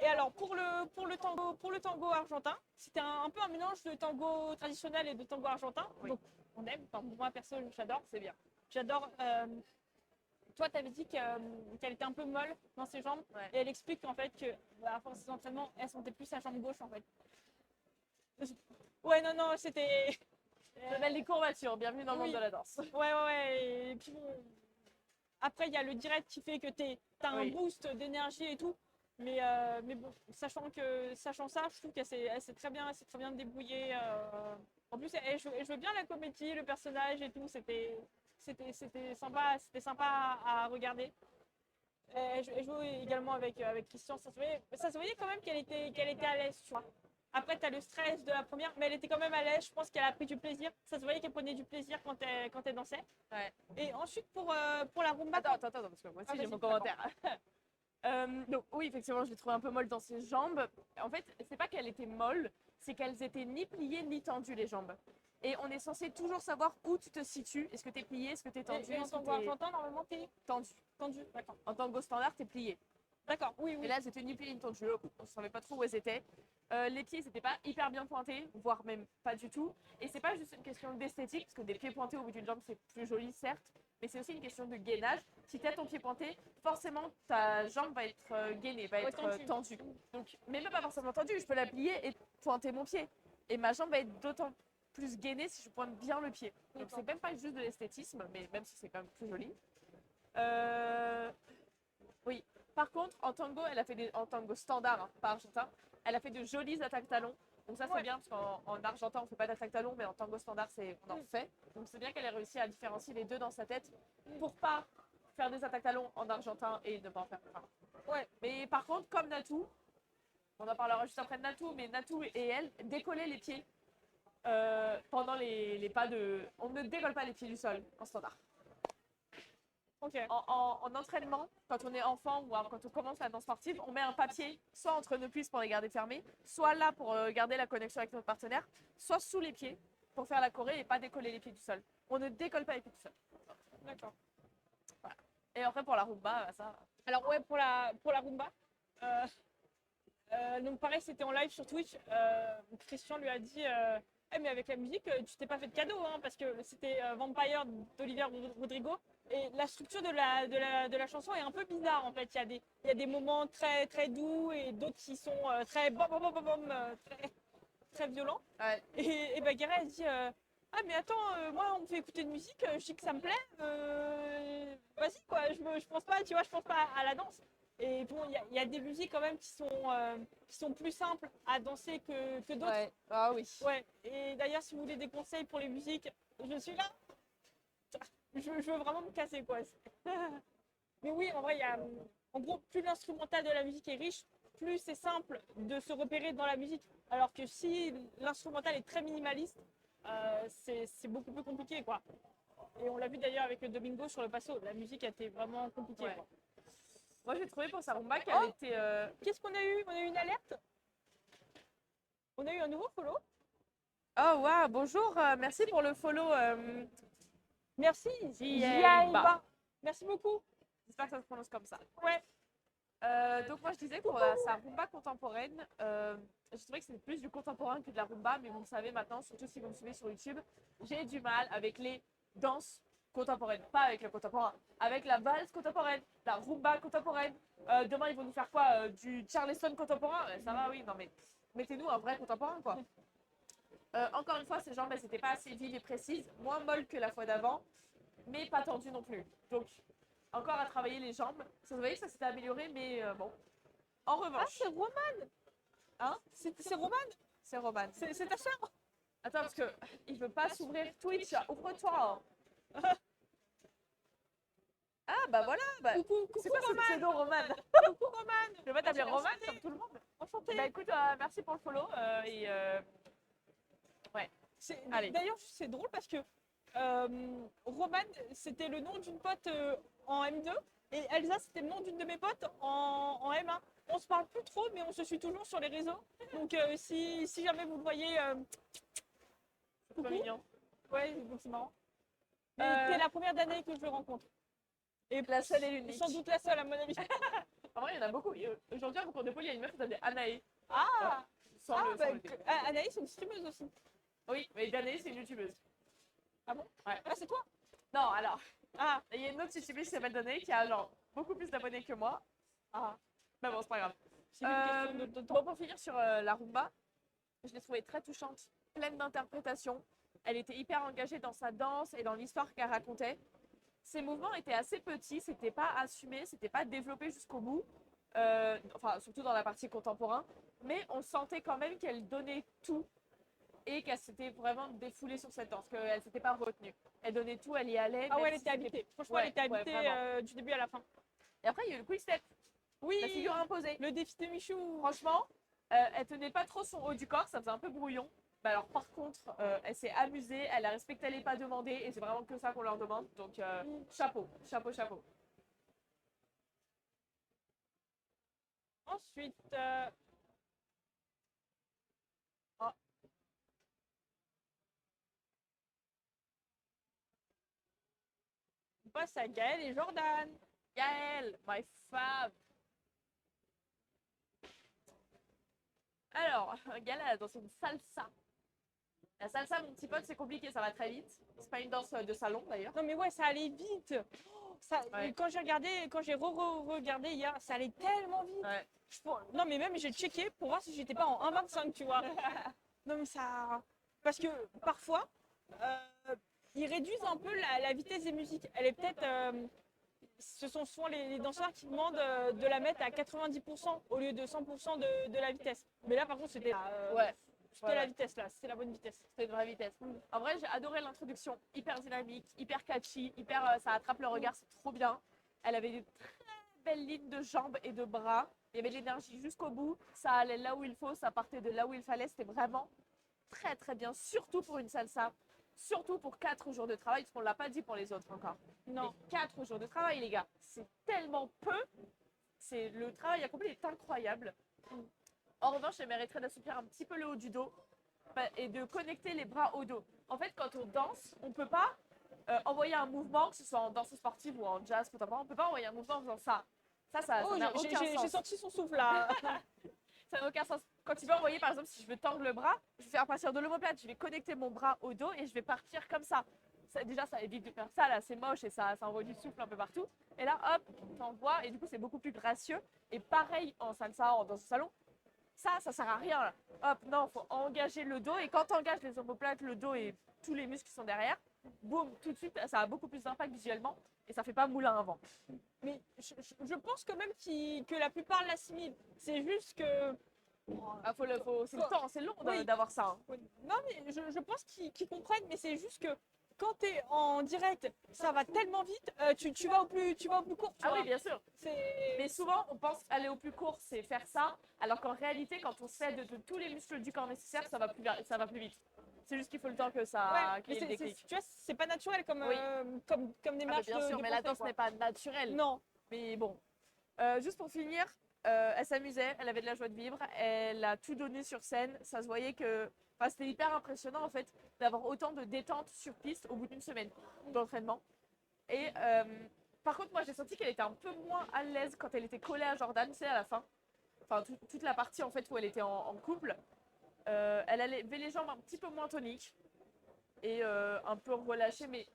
Et alors pour le tango argentin, c'était un peu un mélange de tango traditionnel et de tango argentin. Oui. Donc on aime, enfin, moi perso j'adore. C'est bien. J'adore. Toi t'avais dit qu'elle était un peu molle dans ses jambes, Ouais. et elle explique qu'en fait que à force d'entraînement, elle sentait plus sa jambe gauche en fait. Ouais, non, c'était. Ça s'appelle les courbatures, bienvenue dans le monde Oui. de la danse. Ouais. Et puis bon, après, il y a le direct qui fait que t'as un Oui. boost d'énergie et tout. Mais bon, sachant ça, je trouve qu'elle s'est très bien débrouillée. En plus, elle jouait bien la comédie, le personnage et tout. C'était sympa à regarder. Elle jouait également avec Christian. Ça se voyait quand même qu'elle était à l'aise, tu vois. Après, tu as le stress de la première, mais elle était quand même à l'aise. Je pense qu'elle a pris du plaisir. Ça se voyait qu'elle prenait du plaisir quand elle dansait. Ouais. Et ensuite, pour la rumba. Attends, parce que moi aussi j'ai vas-y, mon commentaire. Donc oui, effectivement, je l'ai trouvée un peu molle dans ses jambes. En fait, c'est pas qu'elle était molle, c'est qu'elles étaient ni pliées ni tendues les jambes. Et on est censé toujours savoir où tu te situes. Est-ce que t'es plié, est-ce que t'es tendu, Et en est-ce que tango t'es argentin, normalement, t'es tendu. tendu. D'accord. En tango standard, t'es plié. D'accord, oui. Et là, elles étaient ni pliées ni tendues. On ne savait pas trop où elles étaient. Les pieds, c'était pas hyper bien pointés, voire même pas du tout. Et c'est pas juste une question d'esthétique, parce que des pieds pointés au bout d'une jambe, c'est plus joli, certes. Mais c'est aussi une question de gainage. Si tu as ton pied pointé, forcément ta jambe va être gainée, va être tendue. Donc, mais même pas forcément tendue, je peux la plier et pointer mon pied. Et ma jambe va être d'autant plus gainée si je pointe bien le pied. Donc c'est même pas juste de l'esthétisme, mais même si c'est quand même plus joli. Oui. Par contre, en tango, en tango standard, hein, pas argentin, elle a fait de jolies attaques talons. Donc ça c'est bien parce qu'en argentin on fait pas d'attaque talons, mais en tango standard on en fait. Donc c'est bien qu'elle ait réussi à différencier les deux dans sa tête pour pas faire des attaques talons en argentin et ne pas en faire. Enfin, ouais. Mais par contre, comme Natou, on en parlera juste après de Natou, mais Natou et elle décollaient les pieds pendant les pas de. On ne décolle pas les pieds du sol en standard. Ok. En entraînement, quand on est enfant ou quand on commence la danse sportive, on met un papier soit entre nos cuisses pour les garder fermées, soit là pour garder la connexion avec notre partenaire, soit sous les pieds pour faire la choré et pas décoller les pieds du sol. On ne décolle pas les pieds du sol. D'accord. Voilà. Et après pour la rumba, ça. Alors ouais, pour la rumba. Donc pareil, c'était en live sur Twitch. Christian lui a dit Eh, mais avec la musique, tu t'es pas fait de cadeau, hein, parce que c'était Vampire d'Olivier Rodrigo. Et la structure de la chanson est un peu bizarre en fait. Il y a des moments très très doux et d'autres qui sont très bom bom bom bom, très violent. Ouais. Et Bagheera, elle dit ah, mais attends, moi, on me fait écouter de musique, je dis que ça me plaît, vas-y, quoi, je pense pas, tu vois, je pense pas à la danse. Et bon, il y a des musiques quand même qui sont plus simples à danser que d'autres. Ouais. Ah oui. Ouais, et d'ailleurs, si vous voulez des conseils pour les musiques, je suis là. Je veux vraiment me casser, quoi. Mais oui, en vrai, en gros, plus l'instrumental de la musique est riche, plus c'est simple de se repérer dans la musique. Alors que si l'instrumental est très minimaliste, c'est beaucoup plus compliqué, quoi. Et on l'a vu d'ailleurs avec le Domingo sur le Passo, la musique a été vraiment compliquée, Ouais. quoi. Moi, j'ai trouvé pour sa rumba qu'elle était. Qu'est-ce qu'on a eu? On a eu une alerte? On a eu un nouveau follow? Oh, waouh, bonjour, merci pour le follow. Merci, Jiaïba. Jiaïba. Merci beaucoup. J'espère que ça se prononce comme ça. Ouais. Donc moi je disais que pour sa rumba contemporaine, je trouvais que c'était plus du contemporain que de la rumba, mais vous le savez maintenant, surtout si vous me suivez sur YouTube, j'ai du mal avec les danses contemporaines, pas avec le contemporain, avec la valse contemporaine, la rumba contemporaine. Demain ils vont nous faire quoi? Du Charleston contemporain? Ça va, oui, non mais mettez-nous un vrai contemporain, quoi. Encore une fois, ces jambes, elles n'étaient pas assez vives et précises, moins molles que la fois d'avant, mais pas tendues non plus. Donc encore à travailler les jambes. Ça se voyait que ça s'était amélioré, mais bon. En Ah, revanche, c'est Roman. hein, C'est Roman. c'est Roman. C'est ta soeur. Attends, parce que il veut pas s'ouvrir Twitch. Ouvre-toi. Ah bah voilà. Bah, Coucou, c'est coucou quoi ce Roman. pseudo Roman? Coucou Roman. Je vais pas t'appeler Roman Enchantée. comme tout le monde. Enchantée. Bah écoute, merci pour le follow ouais. Allez. D'ailleurs, c'est drôle parce que Roman, c'était le nom d'une pote en M2 et Elsa, c'était le nom d'une de mes potes en M1. On se parle plus trop, mais on se suit toujours sur les réseaux. Donc, si jamais vous le voyez, C'est trop coucou. mignon. Ouais, donc c'est marrant. Mais Euh, t'es la première d'année que je le rencontre. Et La seule et l'unique. sans doute la seule, à mon avis. En vrai, il y en a beaucoup. Aujourd'hui, en cours de pôle, il y a une meuf qui s'appelle Anaï. Ah, Sans le bah, dé. Anaïs, c'est une streameuse aussi. Oui, mais Anaï, c'est une youtubeuse. Ah bon? Ouais. Ah, c'est toi? Non, alors. Ah, Il y a une autre youtubeuse qui s'appelle Danae qui a genre beaucoup plus d'abonnés que moi. ah. Mais bon, c'est pas grave. J'ai vu une question de Bon, temps. pour finir sur la rumba, je l'ai trouvée très touchante, pleine d'interprétation. Elle était hyper engagée dans sa danse et dans l'histoire qu'elle racontait. Ses mouvements étaient assez petits, c'était pas assumé, c'était pas développé jusqu'au bout. Enfin, surtout dans la partie contemporaine. Mais on sentait quand même qu'elle donnait tout et qu'elle s'était vraiment défoulée sur cette danse, qu'elle s'était pas retenue. Elle donnait tout, elle y allait. Ah même ouais, elle si était c'était- habitée. Franchement, Ouais, elle était ouais, habitée vraiment. du début à la fin. Et après, il y a eu le quick step, Oui, la figure imposée. le défi de Michou. Franchement, elle tenait pas trop son haut du corps, ça faisait un peu brouillon. Bah alors par contre, elle s'est amusée, elle a respecté les pas demandés et c'est vraiment que ça qu'on leur demande. Donc chapeau, chapeau, chapeau. Ensuite, Oh, on passe à Gaël et Jordan. Gaëlle, my fave. Alors, Gaëlle, elle a dansé une salsa. La salsa, mon petit pote, c'est compliqué, ça va très vite. C'est pas une danse de salon d'ailleurs. Non mais ouais, ça allait vite. Oh, ça, Ouais. quand j'ai regardé hier, ça allait tellement vite. Ouais. Non mais même j'ai checké pour voir si j'étais pas en 1,25, tu vois. Non mais ça... Parce que parfois, ils réduisent un peu la vitesse des musiques. Elle est peut-être... ce sont souvent les danseurs qui demandent de la mettre à 90% au lieu de 100% de la vitesse. Mais là par contre c'était Ouais. c'était la vitesse là, c'était la bonne vitesse. C'était une vraie vitesse. En vrai, j'ai adoré l'introduction, hyper dynamique, hyper catchy, ça attrape le regard, c'est trop bien. Elle avait des très belles lignes de jambes et de bras. Il y avait de l'énergie jusqu'au bout. Ça allait là où il faut, ça partait de là où il fallait. C'était vraiment très très bien, surtout pour une salsa. Surtout pour 4 jours de travail, parce qu'on ne l'a pas dit pour les autres encore. Non. Mais 4 jours de travail, les gars, c'est tellement peu. Le travail accompli est incroyable. En revanche, elle mériterait d'assouplir un petit peu le haut du dos et de connecter les bras au dos. En fait, quand on danse, on ne peut pas envoyer un mouvement, que ce soit en danse sportive ou en jazz contemporain, on ne peut pas envoyer un mouvement en faisant ça. Ça Oh, n'a aucun j'ai sens. senti son souffle là. Ça n'a aucun sens. Quand tu veux envoyer, par exemple, si je veux tendre le bras, je vais faire à partir de l'omoplate, je vais connecter mon bras au dos et je vais partir comme ça. Déjà, ça évite de faire ça, là, c'est moche et ça envoie du souffle un peu partout. Et là, hop, t'envoies et du coup, c'est beaucoup plus gracieux. Et pareil en salsa, dans ce salon, Ça sert à rien. Là. Hop, non, faut engager le dos. Et quand tu engages les omoplates, le dos et tous les muscles qui sont derrière, boum, tout de suite, ça a beaucoup plus d'impact visuellement et ça fait pas moulin avant. Mais je pense quand même que la plupart l'assimilent. C'est juste que. Ah, c'est le temps, c'est long Oui. d'avoir ça. Hein. Non, mais je pense qu'ils comprennent, mais c'est juste que quand tu es en direct, ça va tellement vite, tu vas au plus court. Tu Ah vois. oui, bien sûr. C'est- Mais souvent, on pense aller au plus court, c'est faire ça, alors qu'en réalité, quand on s'aide de tous les muscles du corps nécessaires, ça va plus vite. C'est juste qu'il faut le temps que ça Ouais, qu'il y ait mais le déclic. tu vois, c'est pas naturel comme, Oui. comme Ah, démarche mais bien sûr, de mais la pensée, danse quoi. n'est pas naturelle. Non. Mais bon. Juste pour finir, elle s'amusait, elle avait de la joie de vivre, elle a tout donné sur scène. Ça se voyait que. Enfin, c'était hyper impressionnant en fait d'avoir autant de détente sur piste au bout d'une semaine d'entraînement. Et par contre, moi j'ai senti qu'elle était un peu moins à l'aise quand elle était collée à Jordan, tu sais, à la fin. Enfin, toute la partie en fait où elle était en couple. Elle avait les jambes un petit peu moins toniques et un peu relâchées, mais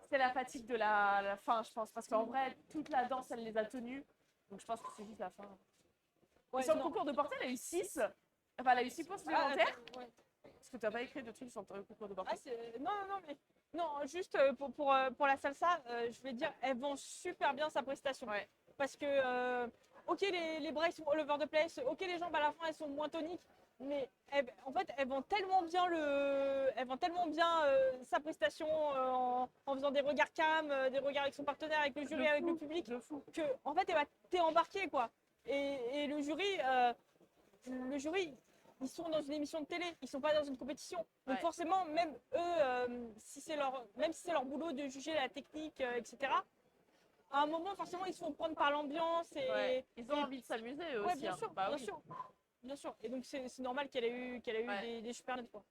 c'est la fatigue de la fin, je pense. Parce qu'en vrai, toute la danse, elle les a tenues. Donc je pense que c'est juste la fin. Ouais, Et sur le non. concours de portée, elle a eu 6. Enfin, elle a eu 6 points Ah, supplémentaires. ouais. Parce que tu n'as pas écrit de trucs sur le concours de portée. Non, non, non, mais non, juste pour la salsa, je vais dire, elle vend super bien sa prestation. Ouais. Parce que, ok, les bras ils sont all over the place, ok, les jambes à la fin elles sont moins toniques, mais en fait, elles vendent tellement bien sa prestation en faisant des regards cam, des regards avec son partenaire, avec le jury, avec le public, que en fait, t'es embarqué quoi. Et le jury, ils sont dans une émission de télé, ils sont pas dans une compétition. Donc Ouais. forcément, même eux, même si c'est leur boulot de juger la technique, etc., à un moment, forcément, ils se font prendre par l'ambiance et. Ouais. Ils ont envie de s'amuser eux Ouais, aussi. bien hein. sûr, Bah bien oui. sûr. Bien sûr. Et donc c'est normal qu'elle ait eu Ouais. des super notes, quoi.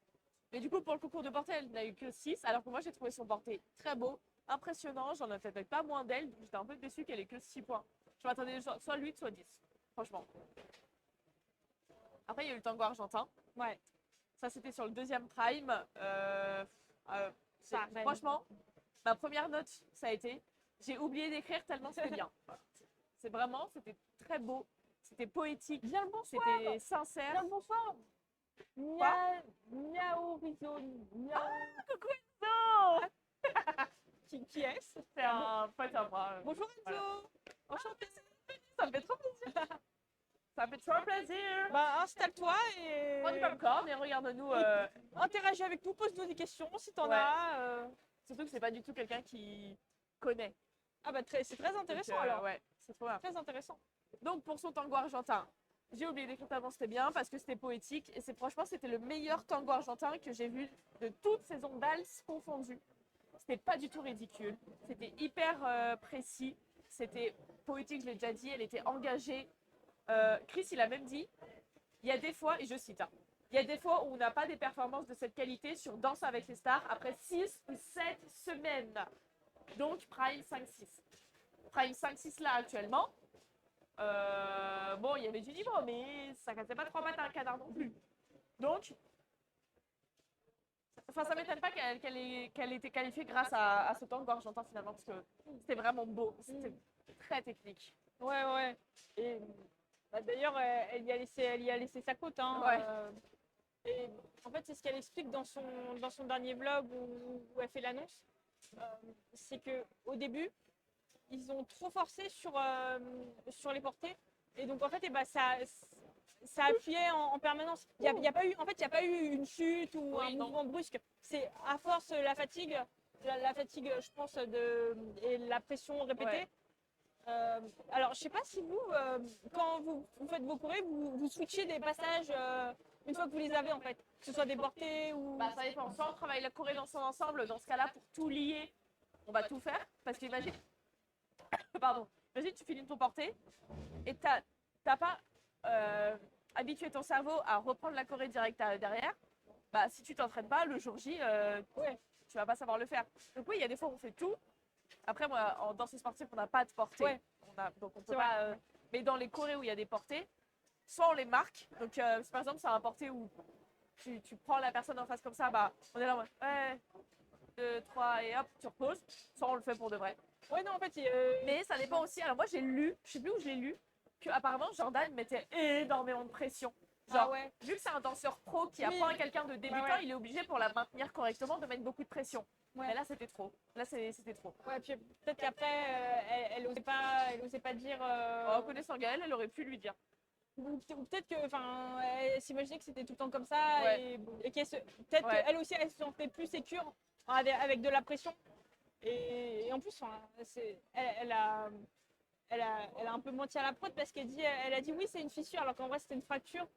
Mais du coup, pour le concours de portée, elle n'a eu que 6, alors que moi, j'ai trouvé son portée très beau, impressionnant. J'en ai peut-être pas moins d'elle, donc j'étais un peu déçue qu'elle ait que 6 points. Je m'attendais soit 8, soit 10, franchement. Après, il y a eu le tango argentin. Ouais. Ça, c'était sur le deuxième prime. Ça règne. Franchement, ma première note, ça a été. J'ai oublié d'écrire tellement c'était bien. C'était très beau, c'était poétique, Bien le bonsoir. c'était sincère. Bien le bonsoir. Miao Rizzo. Miao. Coucou Enzo. Qui est-ce? C'est un pote à moi. Bonjour Enzo. Voilà. Enchanté. Ça me fait trop plaisir. Ça me fait trop plaisir. Bah, installe-toi et. Prends du popcorn et regarde-nous. Interagis avec nous, pose-nous des questions si t'en Ouais. as. Surtout que c'est pas du tout quelqu'un qui connaît. Ah bah c'est très intéressant Donc, alors. Ouais, c'est trop bien. Très intéressant. Donc pour son tango argentin, j'ai oublié d'écrire tellement c'était bien parce que c'était poétique et franchement c'était le meilleur tango argentin que j'ai vu de toute saison valse confondue. C'était pas du tout ridicule, c'était hyper précis, c'était poétique, je l'ai déjà dit, elle était engagée. Chris il a même dit, il y a des fois, et je cite, hein, il y a des fois où on n'a pas des performances de cette qualité sur Danse avec les stars après 6 ou 7 semaines. Donc Prime 5-6. Prime 5-6 là actuellement. Bon, il y avait du niveau, mais ça cassait pas 3 pattes à un canard non plus. Donc, enfin, ça m'étonne pas qu'elle ait été qualifiée grâce à ce tango argentin finalement, parce que c'était vraiment beau, c'était très technique. Ouais. Et bah, d'ailleurs, elle y a laissé sa cote. Hein, Ouais. Et en fait, c'est ce qu'elle explique dans son dernier vlog où elle fait l'annonce. C'est qu'au début, ils ont trop forcé sur les portées. Et donc, en fait, ça appuyait en permanence. Il n'y a pas eu une chute ou un mouvement brusque. C'est à force la fatigue, je pense, et la pression répétée. Ouais. Alors, je sais pas si vous, quand vous faites vos chorés, vous switchez des passages une fois que vous les avez en fait, que ce soit des portées ou. Bah, ça dépend. Soit on travaille la choré dans son ensemble, dans ce cas-là, pour tout lier, on va tout faire. Parce qu'imagine, imagine tu finis ton porté et t'as pas habitué ton cerveau à reprendre la choré direct derrière. Bah, si tu t'entraînes pas, le jour J, tu vas pas savoir le faire. Donc oui, il y a des fois où on fait tout. Après, moi, en danse sportive, on n'a pas de portée. Ouais. Donc on peut pas. Mais dans les chorés où il y a des portées, soit on les marque. Donc par exemple, c'est un porté où tu prends la personne en face comme ça, bah on est là, ouais, 2, 3 et hop, tu reposes. Soit on le fait pour de vrai. Ouais, non, en fait. Mais ça dépend aussi. Alors moi, j'ai lu, je sais plus où je l'ai lu, que apparemment Jordan mettait énormément de pression Genre, ouais. vu que c'est un danseur pro qui Oui. apprend à quelqu'un de débutant, Ouais. il est obligé pour la maintenir correctement de mettre beaucoup de pression. Ouais. Mais là, c'était trop. Là, c'était trop. Ouais, puis peut-être qu'après, elle osait pas dire. En connaissant Gaëlle, elle aurait pu lui dire. Ou peut-être que, enfin, elle s'imaginait que c'était tout le temps comme ça Ouais. et peut-être Ouais. qu'elle aussi, elle se sentait plus sécure avec de la pression. Et en plus, enfin, elle a un peu menti à la prod parce elle a dit oui, c'est une fissure, alors qu'en vrai, c'était une fracture.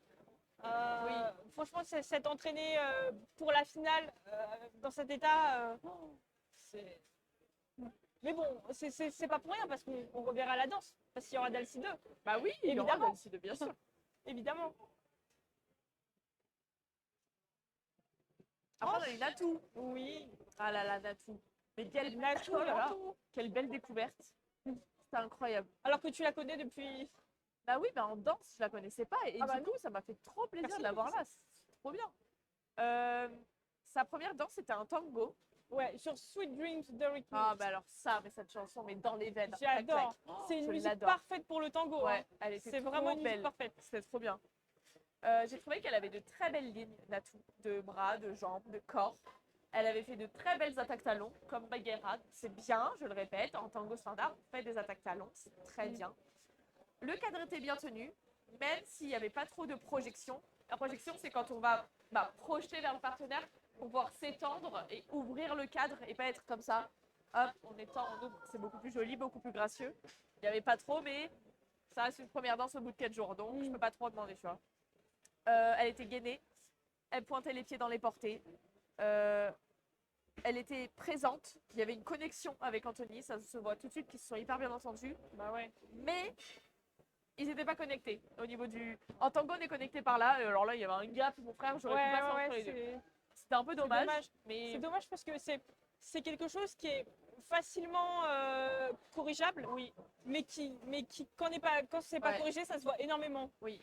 Oui. Franchement, s'être entraîné pour la finale dans cet état, c'est. Mais bon, c'est pas pour rien parce qu'on reverra la danse, parce qu'il y aura Dalcy 2, Bah oui, il y aura Évidemment. Dalcy de bien sûr. évidemment. Après, on a eu Natou. Oui, Ah là là, Natou. Mais quelle, Natou, oh là là, Natou. quelle belle découverte. C'était incroyable. Alors que tu la connais depuis. Bah oui, bah en danse, je la connaissais pas. Et Ah bah du coup, ça m'a fait trop plaisir Merci de la voir là. C'est trop bien. Sa première danse, c'était un tango. Ouais, sur Sweet Dreams de Rick Ah Moody. bah alors ça, mais cette chanson, mais dans les veines. J'adore. Clac, clac. C'est une Je musique l'adore. parfaite pour le tango. Ouais, hein. elle était C'est trop vraiment une musique belle. parfaite. C'était trop bien. J'ai trouvé qu'elle avait de très belles lignes, Natou, de bras, de jambes, de corps. Elle avait fait de très belles attaques talons, comme Bagheera. C'est bien, je le répète, en tango standard, on fait des attaques talons, c'est très bien. Le cadre était bien tenu, même s'il n'y avait pas trop de projection. La projection, c'est quand on va projeter vers le partenaire pour pouvoir s'étendre et ouvrir le cadre et pas être comme ça. Hop, on étend, on ouvre. C'est beaucoup plus joli, beaucoup plus gracieux. Il n'y avait pas trop, mais ça reste une première danse au bout de 4 jours, donc je peux pas trop demander, tu vois. Elle était gainée, elle pointait les pieds dans les portées. Elle était présente, il y avait une connexion avec Anthony, ça se voit tout de suite qu'ils se sont hyper bien entendus. Bah ouais. Mais ils n'étaient pas connectés au niveau du. En tango, on est connecté par là. Alors là, il y avait un gap, mon frère, j'aurais pu passer entre les deux. C'était un peu dommage. Mais C'est dommage parce que c'est quelque chose qui est facilement corrigeable, oui, mais quand c'est pas Ouais. corrigé, ça se voit énormément. oui.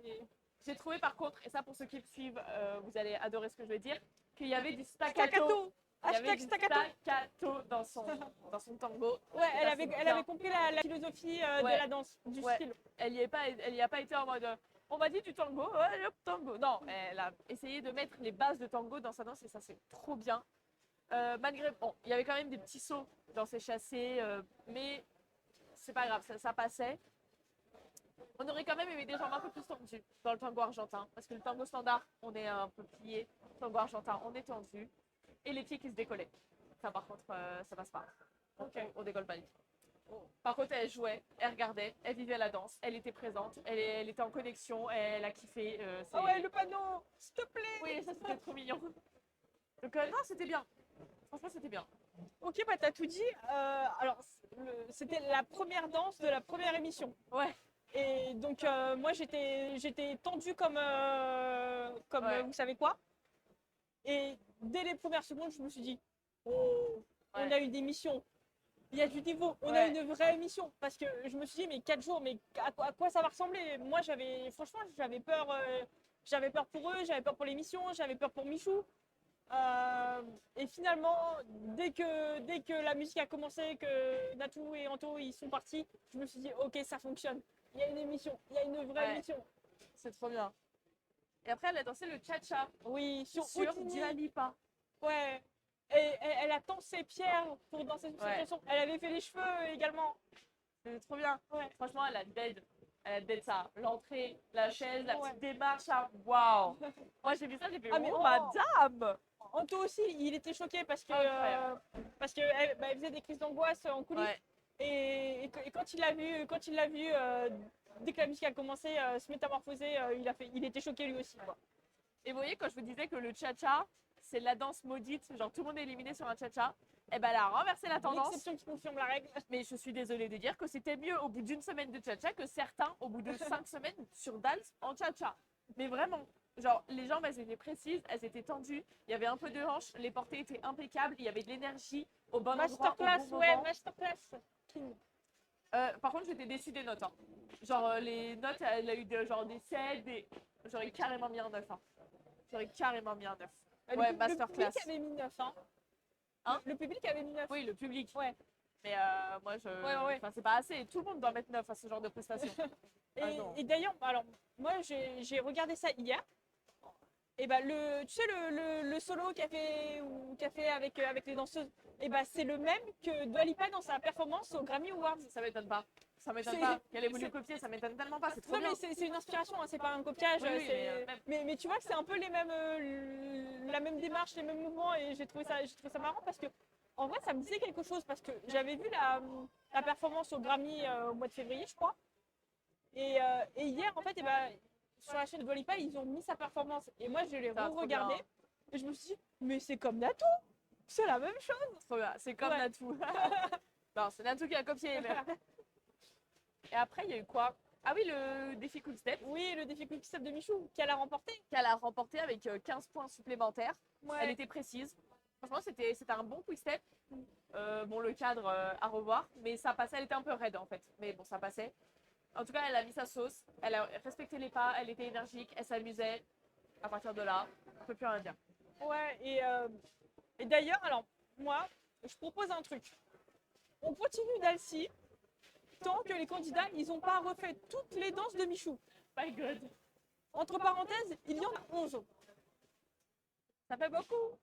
Et- J'ai trouvé par contre, et ça pour ceux qui me suivent, vous allez adorer ce que je vais dire, qu'il y avait du Staccato. staccato. Il y avait Hashtag du staccato. staccato dans son tango. Ouais, Et ça, c'est elle bien. avait compris la philosophie Ouais. de la danse, du Ouais. style. Elle y a pas été en mode on m'a dit du tango, ouais, hop, tango. Non, elle a essayé de mettre les bases de tango dans sa danse et ça c'est trop bien. Malgré, bon, il y avait quand même des petits sauts dans ses chassés, mais c'est pas grave, ça passait. On aurait quand même aimé des jambes un peu plus tendues dans le tango argentin, parce que le tango standard, on est un peu plié, le tango argentin, on est tendu, et les pieds qui se décollaient. Ça par contre, ça passe pas. On décolle pas les pieds. Par contre, elle jouait, elle regardait, elle vivait la danse, elle était présente, elle était en connexion, elle a kiffé. Ah ouais, le panneau, s'il te plaît. Oui, ça c'était trop mignon. Donc non, c'était bien. Franchement, c'était bien. Ok, bah t'as tout dit. Alors, c'était la première danse de la première émission. Ouais. Et donc, moi, j'étais tendue comme Ouais. vous savez quoi. Et dès les premières secondes, je me suis dit, oh, on Ouais. a eu des missions. Il y a du niveau, on a Ouais. une vraie émission. Parce que je me suis dit, mais 4 jours, mais à quoi ça va ressembler? Moi, franchement, j'avais peur pour eux, j'avais peur pour l'émission, j'avais peur pour Michou. Et finalement, dès que la musique a commencé, que Natou et Anto ils sont partis, je me suis dit, ok, ça fonctionne. Il y a une émission, il y a une vraie Ouais. émission. C'est trop bien. Et après, elle a dansé le cha-cha Oui, sur sur Houdini. Dua Lipa. Ouais. Et elle a tensé Pierre pour danser cette Ouais. chanson. Elle avait fait les cheveux également. C'était trop bien. Ouais. Franchement, elle a dead. Elle a dead ça. L'entrée, la chaise, la Ouais. petite démarche. Waouh. Moi, j'ai vu ça, j'ai fait, Ah, mais oh, oh. madame. Anto aussi, il était choqué parce que Incroyable. elle faisait des crises d'angoisse en coulisses. Ouais. Et quand il l'a vu, dès que la musique a commencé, se métamorphoser, il était choqué lui aussi. Quoi. Et vous voyez, quand je vous disais que le cha-cha, c'est la danse maudite, genre tout le monde est éliminé sur un cha-cha, et ben elle a renversé la tendance. L'exception qui confirme la règle. Mais je suis désolée de dire que c'était mieux au bout d'une semaine de cha-cha que certains au bout de 5 semaines sur Dals en cha-cha. Mais vraiment, genre les jambes elles étaient précises, elles étaient tendues, il y avait un peu de hanche, les portées étaient impeccables, il y avait de l'énergie au bon endroit, au Masterclass, bon ouais, moment. masterclass. Par contre, j'étais déçue des notes. Hein. Genre les notes, elle a eu genre des 7, j'aurais carrément mis un 9. Hein. J'aurais carrément mis un 9. Ouais, masterclass. Le public avait mis 9. Hein Le public avait mis 9. Oui, le public. Ouais. Mais moi, Ouais. Enfin, c'est pas assez. Tout le monde doit mettre 9 à ce genre de prestation. Et, Ah non. et d'ailleurs, alors, moi, j'ai regardé ça hier. Et bah, tu sais, le solo qu'a fait avec les danseuses, et bah, c'est le même que Dua Lipa dans sa performance au Grammy Awards. Ça m'étonne pas. Ça m'étonne C'est- pas. Qu'elle ait voulu c'est- copier, ça m'étonne tellement pas. C'est trop Non, bien. mais c'est une inspiration, hein, c'est pas un copiage. Oui, oui, Mais tu vois que c'est un peu les mêmes, la même démarche, les mêmes mouvements, et j'ai trouvé ça marrant parce que, en vrai, ça me disait quelque chose parce que j'avais vu la performance au Grammy au mois de février, je crois. Et hier, en fait, et ben, sur la chaîne de Dua Lipa, ils ont mis sa performance. Et moi, je l'ai Ça va trop re-regardé. bien. Et je me suis dit, mais c'est comme Nato. C'est la même chose. Trop bien. C'est comme Ouais. Natou. Non, c'est Natou qui a copié. Mais... Et après, il y a eu quoi? Ah oui, le défi Quick Step Oui, le défi Quick Step de Michou, qu'elle a remporté. qu'elle a remporté avec 15 points supplémentaires. Ouais. Elle était précise. Franchement, c'était un bon Quick Step. Bon, le cadre à revoir, mais ça passait. Elle était un peu raide en fait. Mais bon, ça passait. En tout cas, elle a mis sa sauce. Elle a respecté les pas. Elle était énergique. Elle s'amusait. À partir de là, on peut plus rien dire. Ouais, et d'ailleurs, alors, moi, je propose un truc. On continue Dalcy tant que les candidats, ils n'ont pas refait toutes les danses de Michou. My God. Entre parenthèses, il y en a 11. Ça fait beaucoup.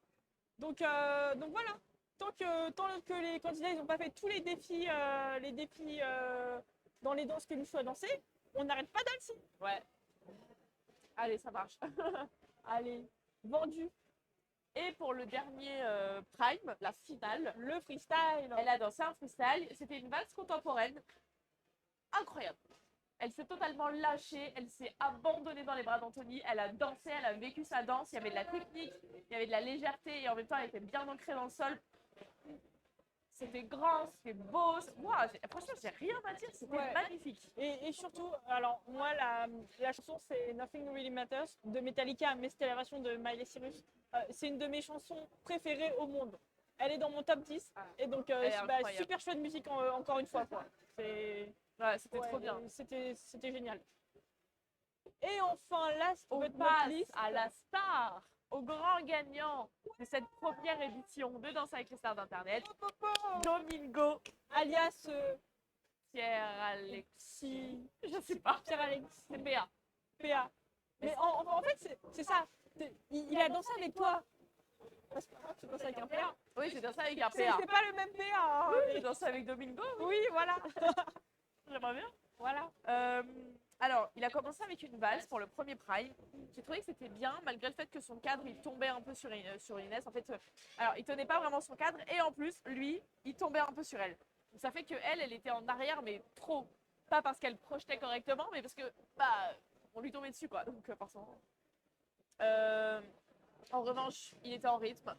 Donc voilà. Tant que les candidats ils n'ont pas fait tous les défis dans les danses que Michou a dansé, on n'arrête pas Dalcy. Ouais. Allez, ça marche. Allez, vendu. Et pour le dernier Prime, la finale, Le freestyle. elle a dansé un freestyle. C'était une valse contemporaine. Incroyable. Elle s'est totalement lâchée, elle s'est abandonnée dans les bras d'Anthony, elle a dansé, elle a vécu sa danse, il y avait de la technique, il y avait de la légèreté et en même temps elle était bien ancrée dans le sol. C'était grand, c'était beau. Wow, franchement, j'ai rien à dire, c'était Ouais. magnifique. Et surtout, alors moi la chanson c'est Nothing Really Matters de Metallica, mais c'était la version de Miley Cyrus. C'est une de mes chansons préférées au monde. Elle est dans mon top 10 et donc Elle est incroyable. super choix de musique encore une fois. Quoi. Ouais, c'était Ouais, trop bien. C'était génial. Et enfin, last On but not passe least, à la star, au grand gagnant de cette première édition de Danse avec les stars d'Internet, Domingo alias Pierre-Alexis. Je sais pas. Pierre-Alex C'est PA. PA. Mais en fait, c'est ça. Il a dansé avec toi. Parce que tu danses avec un PA. Oui, j'ai dansé avec un C'est PA. pas le même PA. hein. Oui, j'ai dansé avec Domingo. Oui, voilà. J'aimerais bien. Voilà. Alors, il a commencé avec une valse pour le premier Prime. J'ai trouvé que c'était bien, malgré le fait que son cadre, il tombait un peu sur Inès. En fait, alors, il tenait pas vraiment son cadre, et en plus, lui, il tombait un peu sur elle. Donc, ça fait qu'elle, elle était en arrière, mais trop. Pas parce qu'elle projetait correctement, mais parce que, bah, on lui tombait dessus, quoi. Donc, forcément. En revanche, il était en rythme.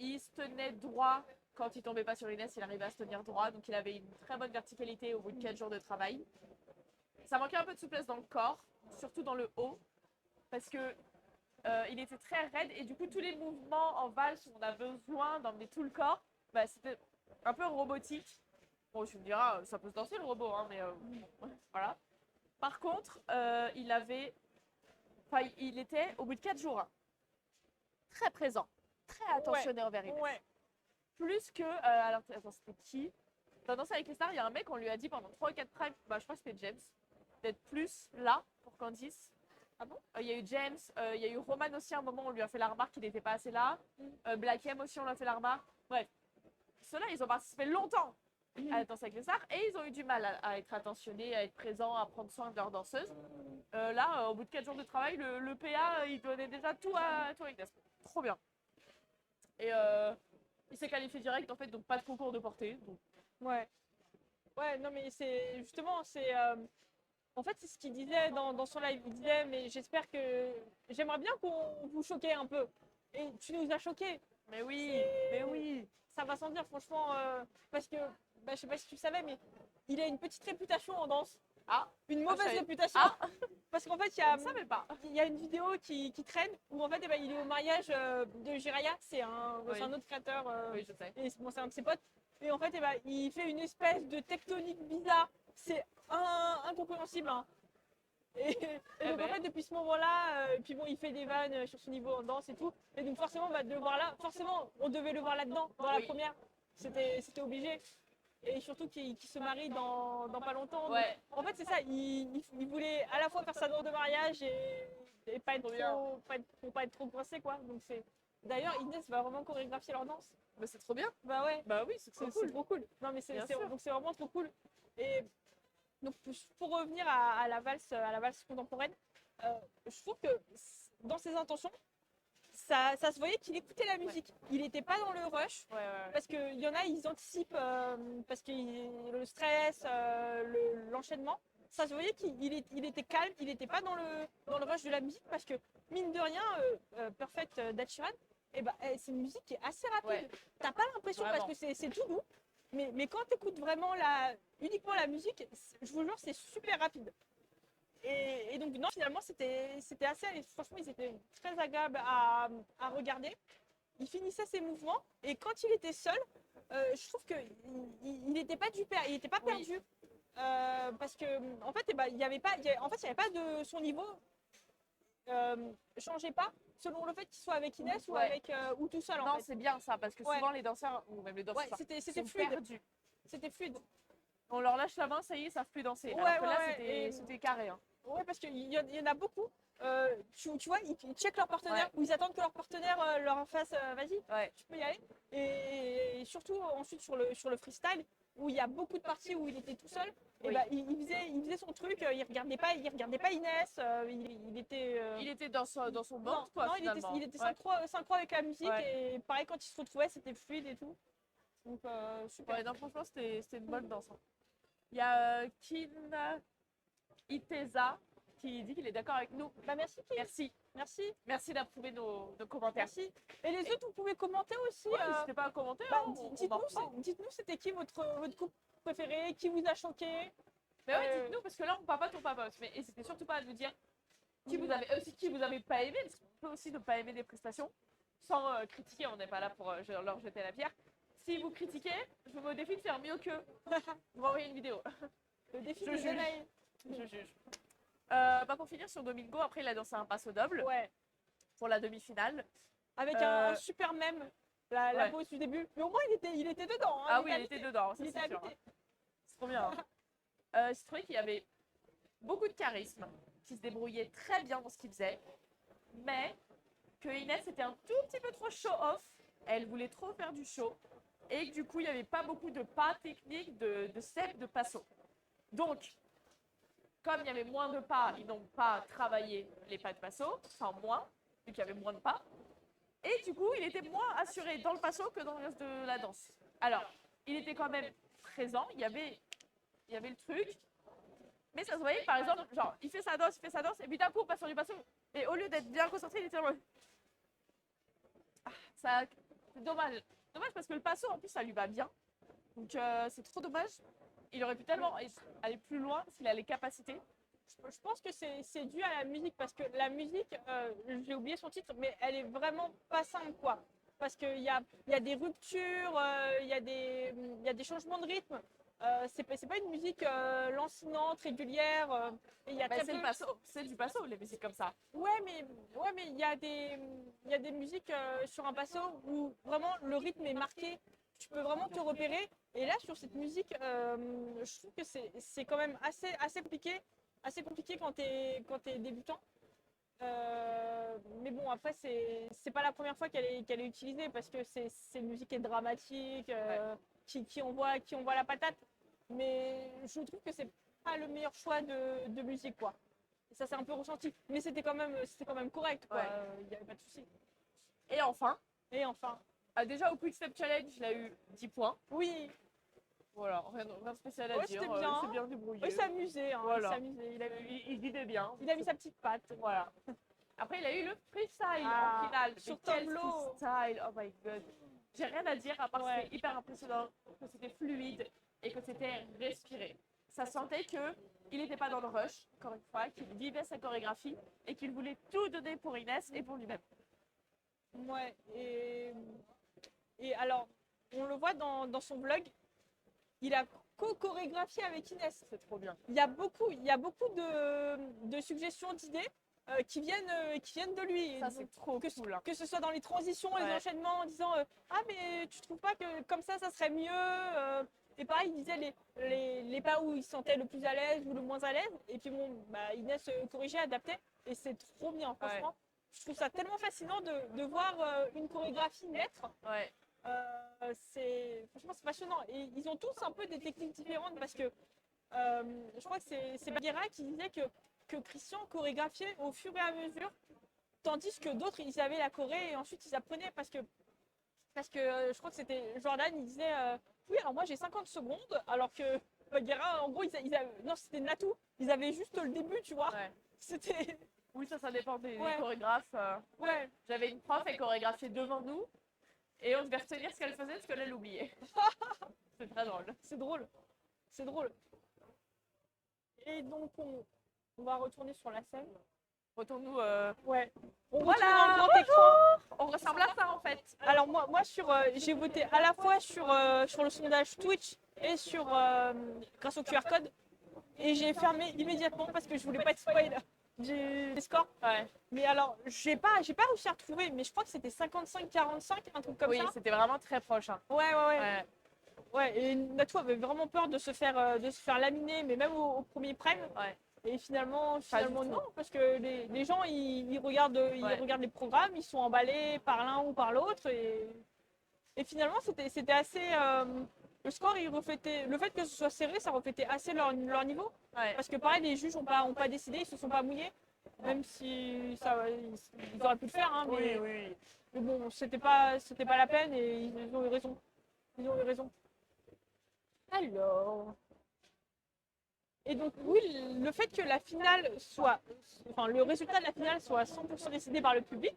Il se tenait droit. Quand il tombait pas sur Inès, il arrivait à se tenir droit. Donc, il avait une très bonne verticalité au bout de 4 jours de travail. Ça manquait un peu de souplesse dans le corps, surtout dans le haut, parce que il était très raide et du coup tous les mouvements en valse où on a besoin d'emmener tout le corps, bah, c'était un peu robotique. Bon, tu me diras, ça peut se danser le robot, hein, mais voilà. Par contre, il était au bout de 4 jours, hein, très présent, très attentionné envers Inès. Ouais. Plus que, alors attends, c'était qui? Dans Danse avec les stars, il y a un mec, on lui a dit pendant 3 ou 4 primes, bah, je crois que c'était James, d'être plus là pour Candice. Ah bon? Il y a eu James, il y a eu Roman aussi à un moment, on lui a fait la remarque qu'il n'était pas assez là. Black M aussi, on lui a fait la remarque. Bref, ceux-là, ils ont participé longtemps à Danse avec les stars et ils ont eu du mal à être attentionnés, à être présents, à prendre soin de leur danseuse. Là, au bout de 4 jours de travail, le PA, il donnait déjà tout à Inès. Trop bien. Et il s'est qualifié direct, en fait, donc pas de concours de portée. Donc. Ouais. Ouais, non, mais c'est justement, en fait, c'est ce qu'il disait dans son live. Il disait, mais j'aimerais bien qu'on vous choquait un peu. Et tu nous as choqués. Mais oui, mais oui. Ça va sans dire, franchement, parce que, bah, je sais pas si tu le savais, mais il a une petite réputation en danse. Ah, Une mauvaise savais. réputation. Ah. Parce qu'en fait, Je ne savais pas. il y a une vidéo qui traîne où en fait, eh ben, il est au mariage de Jiraya. C'est un autre créateur. Oui, je sais. Et bon, c'est un de ses potes. Et en fait, eh ben, il fait une espèce de tectonique bizarre. C'est incompréhensible. Hein. Et donc, ben. en fait, depuis ce moment-là, puis bon, il fait des vannes sur son niveau en danse et tout. Et donc, forcément, on va le voir là. Forcément, on devait le voir là-dedans, dans la Oui. première. C'était obligé. et surtout qui se marie dans pas longtemps. Donc, Ouais. en fait, c'est ça, il voulait à la fois faire sa demande de mariage et pas être Trop bien. pour pas être trop coincé, quoi. Donc c'est. D'ailleurs, Inès va vraiment chorégraphier leur danse. Mais c'est trop bien. Bah ouais, Bah oui, c'est trop c'est cool. trop cool. Non, mais Bien sûr. donc c'est vraiment trop cool. Et donc, pour revenir à la valse contemporaine, je trouve que dans ses intentions, ça se voyait qu'il écoutait la musique. Il n'était pas dans le rush. Ouais, ouais, ouais. Parce qu'il y en a, ils anticipent parce que le stress, l'enchaînement. Ça se voyait qu'il était calme, il n'était pas dans le rush de la musique parce que, mine de rien, Perfect d'Ed Sheeran, c'est une musique qui est assez rapide. Ouais. T'as pas l'impression parce que c'est tout doux, mais quand tu écoutes vraiment uniquement la musique, je vous jure, c'est super rapide. Et donc, non, finalement, c'était assez. Franchement, ils étaient très agréables à regarder. Il finissait ses mouvements et quand il était seul, je trouve qu'il n'était pas il n'était pas perdu. Parce que en fait, il y avait pas, de son niveau changeait pas selon le fait qu'il soit avec Inès ou Ouais. avec ou tout seul. Non, En fait. c'est bien ça, parce que Ouais. souvent les danseurs, ou même les danseurs, Ouais, c'était sont fluide. perdus. C'était fluide. On leur lâche la main, ça y est, ils savent plus danser. Ouais, Alors que ouais, là, ouais, c'était carré. Hein. Ouais, parce qu'il y en a beaucoup. Tu vois, ils checkent leur partenaire Ouais. ou ils attendent que leur partenaire leur fasse vas-y, Ouais. tu peux y aller. Et surtout ensuite sur le freestyle, où il y a beaucoup de parties où il était tout seul, Oui. il faisait son truc, il regardait pas Inès, il était. Il était dans son non, monde, quoi, non, finalement. il était Ouais. synchro avec la musique Ouais. et pareil quand il se retrouvait, c'était fluide et tout. Donc super. Ouais, non, franchement, c'était une bonne danse. Hein. Il y a Kin Iteza qui dit qu'il est d'accord avec nous. Bah merci Kim. Merci. Merci. Merci d'approuver nos commentaires. Merci. Et les autres, vous pouvez commenter aussi. Ouais, n'hésitez pas à commenter. Bah, hein, on en reparle. dites-nous c'était qui votre couple préféré, qui vous a choqué. Mais ouais, dites-nous, parce que là, on papote, on papote. Mais n'hésitez surtout pas à nous dire qui vous avez pas aimé, parce qu'on peut aussi ne pas aimer des prestations, sans critiquer, on n'est pas là pour leur jeter la pierre. Si vous critiquez, je vous mets au défi de faire mieux qu'eux. Vous m'envoyez une vidéo. Le défi Je de juge. Danaï. Je juge. Pour finir sur Domingo, après il a dansé un passo double Ouais. pour la demi-finale. Avec un super mème, la Ouais. pause du début. Mais au moins, il était dedans. Hein, Ah oui, il était dedans, ça Il était c'est sûr. habité. C'est trop bien. J'ai trouvé qu'il y avait beaucoup de charisme, qui se débrouillait très bien dans ce qu'il faisait, mais que Inès était un tout petit peu trop show-off. Elle voulait trop faire du show et que du coup, il n'y avait pas beaucoup de pas techniques, de steps, de passo. Donc, comme il y avait moins de pas, ils n'ont pas travaillé les pas de passo, enfin moins, vu qu'il y avait moins de pas. Et du coup, il était moins assuré dans le passo que dans le reste de la danse. Alors, il était quand même présent, il y avait le truc, mais ça se voyait que, par exemple, genre, il fait sa danse, et puis d'un coup, on passe sur du passo, et au lieu d'être bien concentré, il était en mode... Ah, c'est dommage. Dommage parce que le passo, en plus, ça lui va bien. Donc, c'est trop dommage. Il aurait pu tellement aller plus loin s'il a les capacités. Je pense que c'est dû à la musique parce que la musique, j'ai oublié son titre, mais elle est vraiment pas simple quoi. Parce qu'il y a des ruptures, il y a des changements de rythme. C'est pas une musique lancinante, régulière. Et il y a très C'est peu- le passo, c'est du passo, les musiques comme ça. Ouais, mais il y a des musiques sur un passo où vraiment le rythme est marqué. Tu peux vraiment te repérer. Et là, sur cette musique, je trouve que c'est quand même assez compliqué. Assez compliqué quand t'es débutant. Mais bon, après, c'est pas la première fois qu'elle est utilisée parce que c'est une musique qui est dramatique, qui envoie la patate. Mais je trouve que c'est pas le meilleur choix de musique, quoi. Et ça, c'est un peu ressenti. Mais c'était quand même correct, quoi. Il n'y avait pas de souci. Et enfin, Déjà, au Quick Step Challenge, il a eu 10 points. oui, Voilà, rien de spécial à Ouais, dire. c'était bien. C'est bien débrouillé. il s'amusait. Hein, Voilà. il s'amusait. Il guidait bien. Il a mis sa petite patte. Voilà. Après, il a eu le freestyle Ah, en finale. sur Mais quel tableau. freestyle, oh my god. J'ai rien à dire à part que Ouais. c'était hyper impressionnant, que c'était fluide et que c'était respiré. Ça sentait que il n'était pas dans le rush, encore une fois, qu'il vivait sa chorégraphie et qu'il voulait tout donner pour Inès et pour lui-même. Ouais, et alors, on le voit dans son vlog, il a co-chorégraphié avec Inès. C'est trop bien. Il y a beaucoup de suggestions, d'idées qui viennent de lui. Ça, c'est trop cool. Hein. Que ce soit dans les transitions, les Ouais. enchaînements, en disant ah mais tu trouves pas que comme ça serait mieux Et pareil, il disait les pas où il se sentait le plus à l'aise ou le moins à l'aise. Et puis bon, bah, Inès corrigeait, adaptait. Et c'est trop bien, franchement. Je trouve ça tellement fascinant de voir une chorégraphie naître. Ouais. Franchement, c'est passionnant. Et ils ont tous un peu des techniques différentes parce que je crois que c'est Baguera qui disait que Christian chorégraphiait au fur et à mesure, tandis que d'autres, ils avaient la choré et ensuite ils apprenaient parce que je crois que c'était Jordan, il disait oui, alors moi j'ai 50 secondes, alors que Baguera, en gros, non, c'était Natou, ils avaient juste le début, tu vois. Ouais. C'était. Oui, ça dépend des Ouais. chorégraphes. Ouais. J'avais une prof, elle chorégraphiait devant nous et on devait retenir ce qu'elle faisait parce qu'elle elle oubliait. C'est très drôle. C'est drôle. C'est drôle. Et donc, on va retourner sur la scène. Retourne-nous. Ouais. On Voilà, retourne en grand écran. On ressemble à ça en fait. Alors moi j'ai voté à la fois sur le sondage Twitch et grâce au QR code. Et j'ai fermé immédiatement parce que je voulais pas être spoil des scores. Ouais. Mais alors, j'ai pas réussi à retrouver, mais je crois que c'était 55-45, un truc comme Oui, ça. c'était vraiment très proche. Hein. Ouais. Ouais, et Natou avait vraiment peur de se faire laminer, mais même au premier prime. Ouais. Et finalement du non, parce que les gens, ils regardent les programmes, ils sont emballés par l'un ou par l'autre. Et finalement, c'était assez... le score, il reflétait... Le fait que ce soit serré, ça reflétait assez leur niveau. Ouais. Parce que pareil, les juges n'ont pas décidé, ils se sont pas mouillés. Même si ils auraient pu le faire. Hein, Oui. mais bon, c'était pas la peine et ils ont eu raison. Ils ont eu raison. Alors... Et donc oui, le fait que la finale le résultat de la finale soit 100% décidé par le public,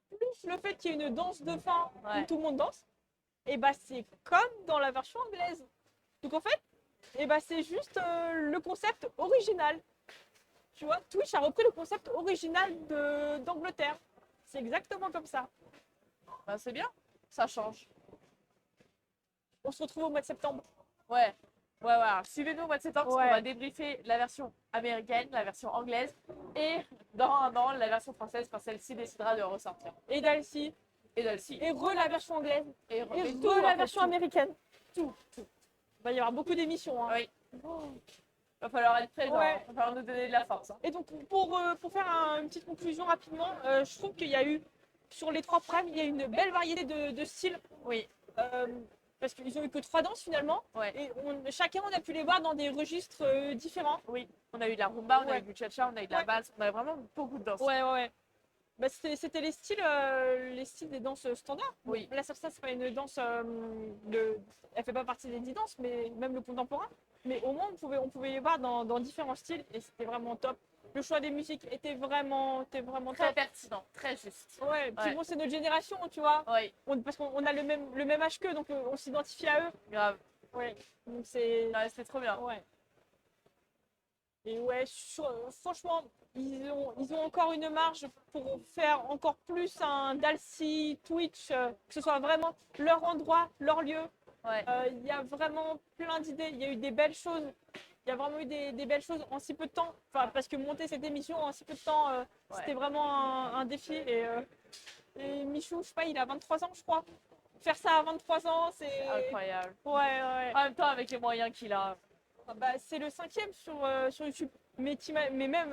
plus le fait qu'il y ait une danse de fin où tout le monde danse, et bah c'est comme dans la version anglaise. Donc en fait, et bah c'est juste le concept original. Tu vois, Twitch a repris le concept original d'Angleterre. C'est exactement comme ça. Bah, c'est bien, ça change. On se retrouve au mois de septembre. Ouais. Alors, suivez-nous au mois de septembre parce Ouais. qu'on va débriefer la version américaine, la version anglaise et dans un an la version française quand celle-ci décidera de ressortir. Et d'Alcy. Et d'Alcy. Et la version anglaise. Et la version américaine. Tout. Il va y avoir beaucoup d'émissions. Hein. Oui. Va falloir être présent, Ouais. va falloir nous donner de la force. Hein. Et donc pour faire une petite conclusion rapidement, je trouve qu'il y a eu, sur les 3 primes, il y a une belle variété de styles. Oui. Parce qu'ils ont eu que 3 danses finalement. Ouais. Et chacun, on a pu les voir dans des registres différents. Oui. On a eu de la rumba, on a eu du cha-cha, on a eu de la valse, on a vraiment beaucoup de danses. Ouais. Bah, c'était les styles des danses standards. Oui. La salsa, c'est pas une danse elle fait pas partie des 10 danses, mais même le contemporain. Mais au moins, on pouvait les voir dans différents styles et c'était vraiment top. Le choix des musiques était vraiment Très top. pertinent, très juste. Ouais, puis Ouais. bon, c'est notre génération, tu vois. Oui. Parce qu'on a le même âge qu'eux, donc on s'identifie à eux. Grave. Ouais, donc c'est... Ouais, c'était trop bien. Ouais. Et ouais, franchement, ils ont encore une marge pour faire encore plus un Dalcy, Twitch, que ce soit vraiment leur endroit, leur lieu. Ouais. Il y a vraiment plein d'idées, il y a eu des belles choses. Il y a vraiment eu des belles choses en si peu de temps. Enfin, parce que monter cette émission en si peu de temps, c'était vraiment un défi. Et Michou, je sais pas, il a 23 ans, je crois. Faire ça à 23 ans, c'est... Incroyable. Ouais. En même temps, avec les moyens qu'il a. Bah, c'est le 5e sur YouTube. Mais même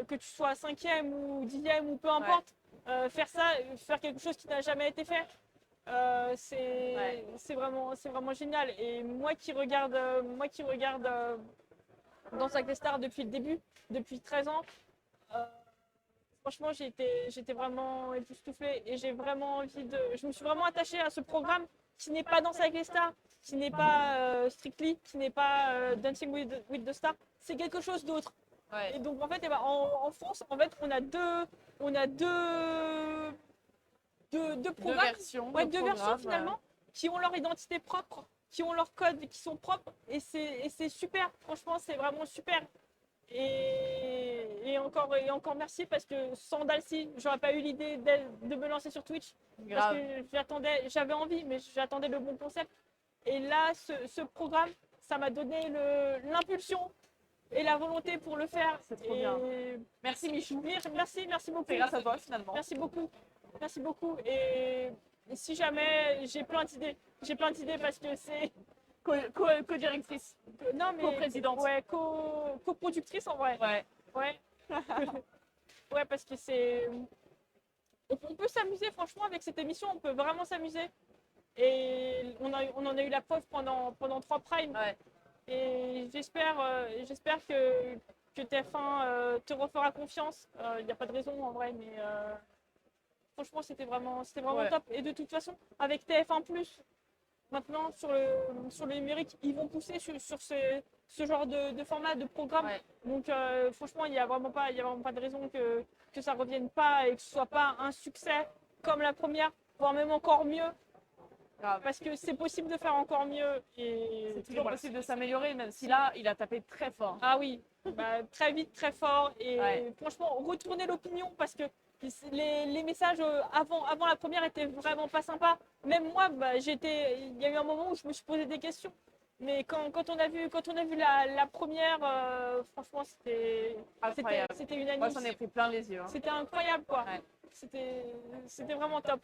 que tu sois 5e ou 10e ou peu importe, faire quelque chose qui n'a jamais été fait, c'est vraiment génial. Et moi qui regarde Danse avec les stars depuis le début, depuis 13 ans, franchement j'étais vraiment époustouflée et j'ai vraiment je me suis vraiment attachée à ce programme qui n'est pas Danse avec les stars, qui n'est pas Strictly, qui n'est pas Dancing with the Stars, c'est quelque chose d'autre. Ouais. Et donc en fait, en France, en fait, on a deux programmes, deux versions finalement, qui ont leur identité propre, qui ont leur code, qui sont propres, et c'est super. Franchement, c'est vraiment super. Et encore merci parce que sans Dalcy, j'aurais pas eu l'idée de me lancer sur Twitch. Parce que j'avais envie, mais j'attendais le bon concept. Et là, ce programme, ça m'a donné l'impulsion et la volonté pour le faire. C'est trop bien. Merci Michou. Merci beaucoup. C'est grâce à toi finalement. Merci beaucoup. Et si jamais j'ai plein d'idées parce que Co-directrice. Non, mais Co-présidente. Ouais, co-productrice en vrai. Ouais. Ouais. Ouais, parce que on peut s'amuser, franchement, avec cette émission, on peut vraiment s'amuser. Et on en a eu la preuve pendant 3 primes. Ouais. Et j'espère que TF1 te refera confiance. Il n'y a pas de raison en vrai, mais franchement, c'était vraiment Ouais. top. Et de toute façon, avec TF1+, maintenant, sur le numérique, ils vont pousser sur ce genre de format, de programme. Ouais. Donc, franchement, il n'y a vraiment pas de raison que ça ne revienne pas et que ce ne soit pas un succès comme la première, voire même encore mieux. Grave. Parce que c'est possible de faire encore mieux. C'est toujours voilà. possible de s'améliorer, même si là, il a tapé très fort. Ah oui, très vite, très fort. Et Ouais. franchement, retourner l'opinion parce que les messages avant la première étaient vraiment pas sympas. Même moi, il y a eu un moment où je me suis posé des questions. Mais quand on a vu la première, franchement, Incroyable. c'était unanime. Moi, j'en ai pris plein les yeux. Hein. C'était incroyable, quoi. Ouais. C'était vraiment top.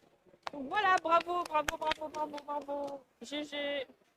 Donc voilà, bravo. GG.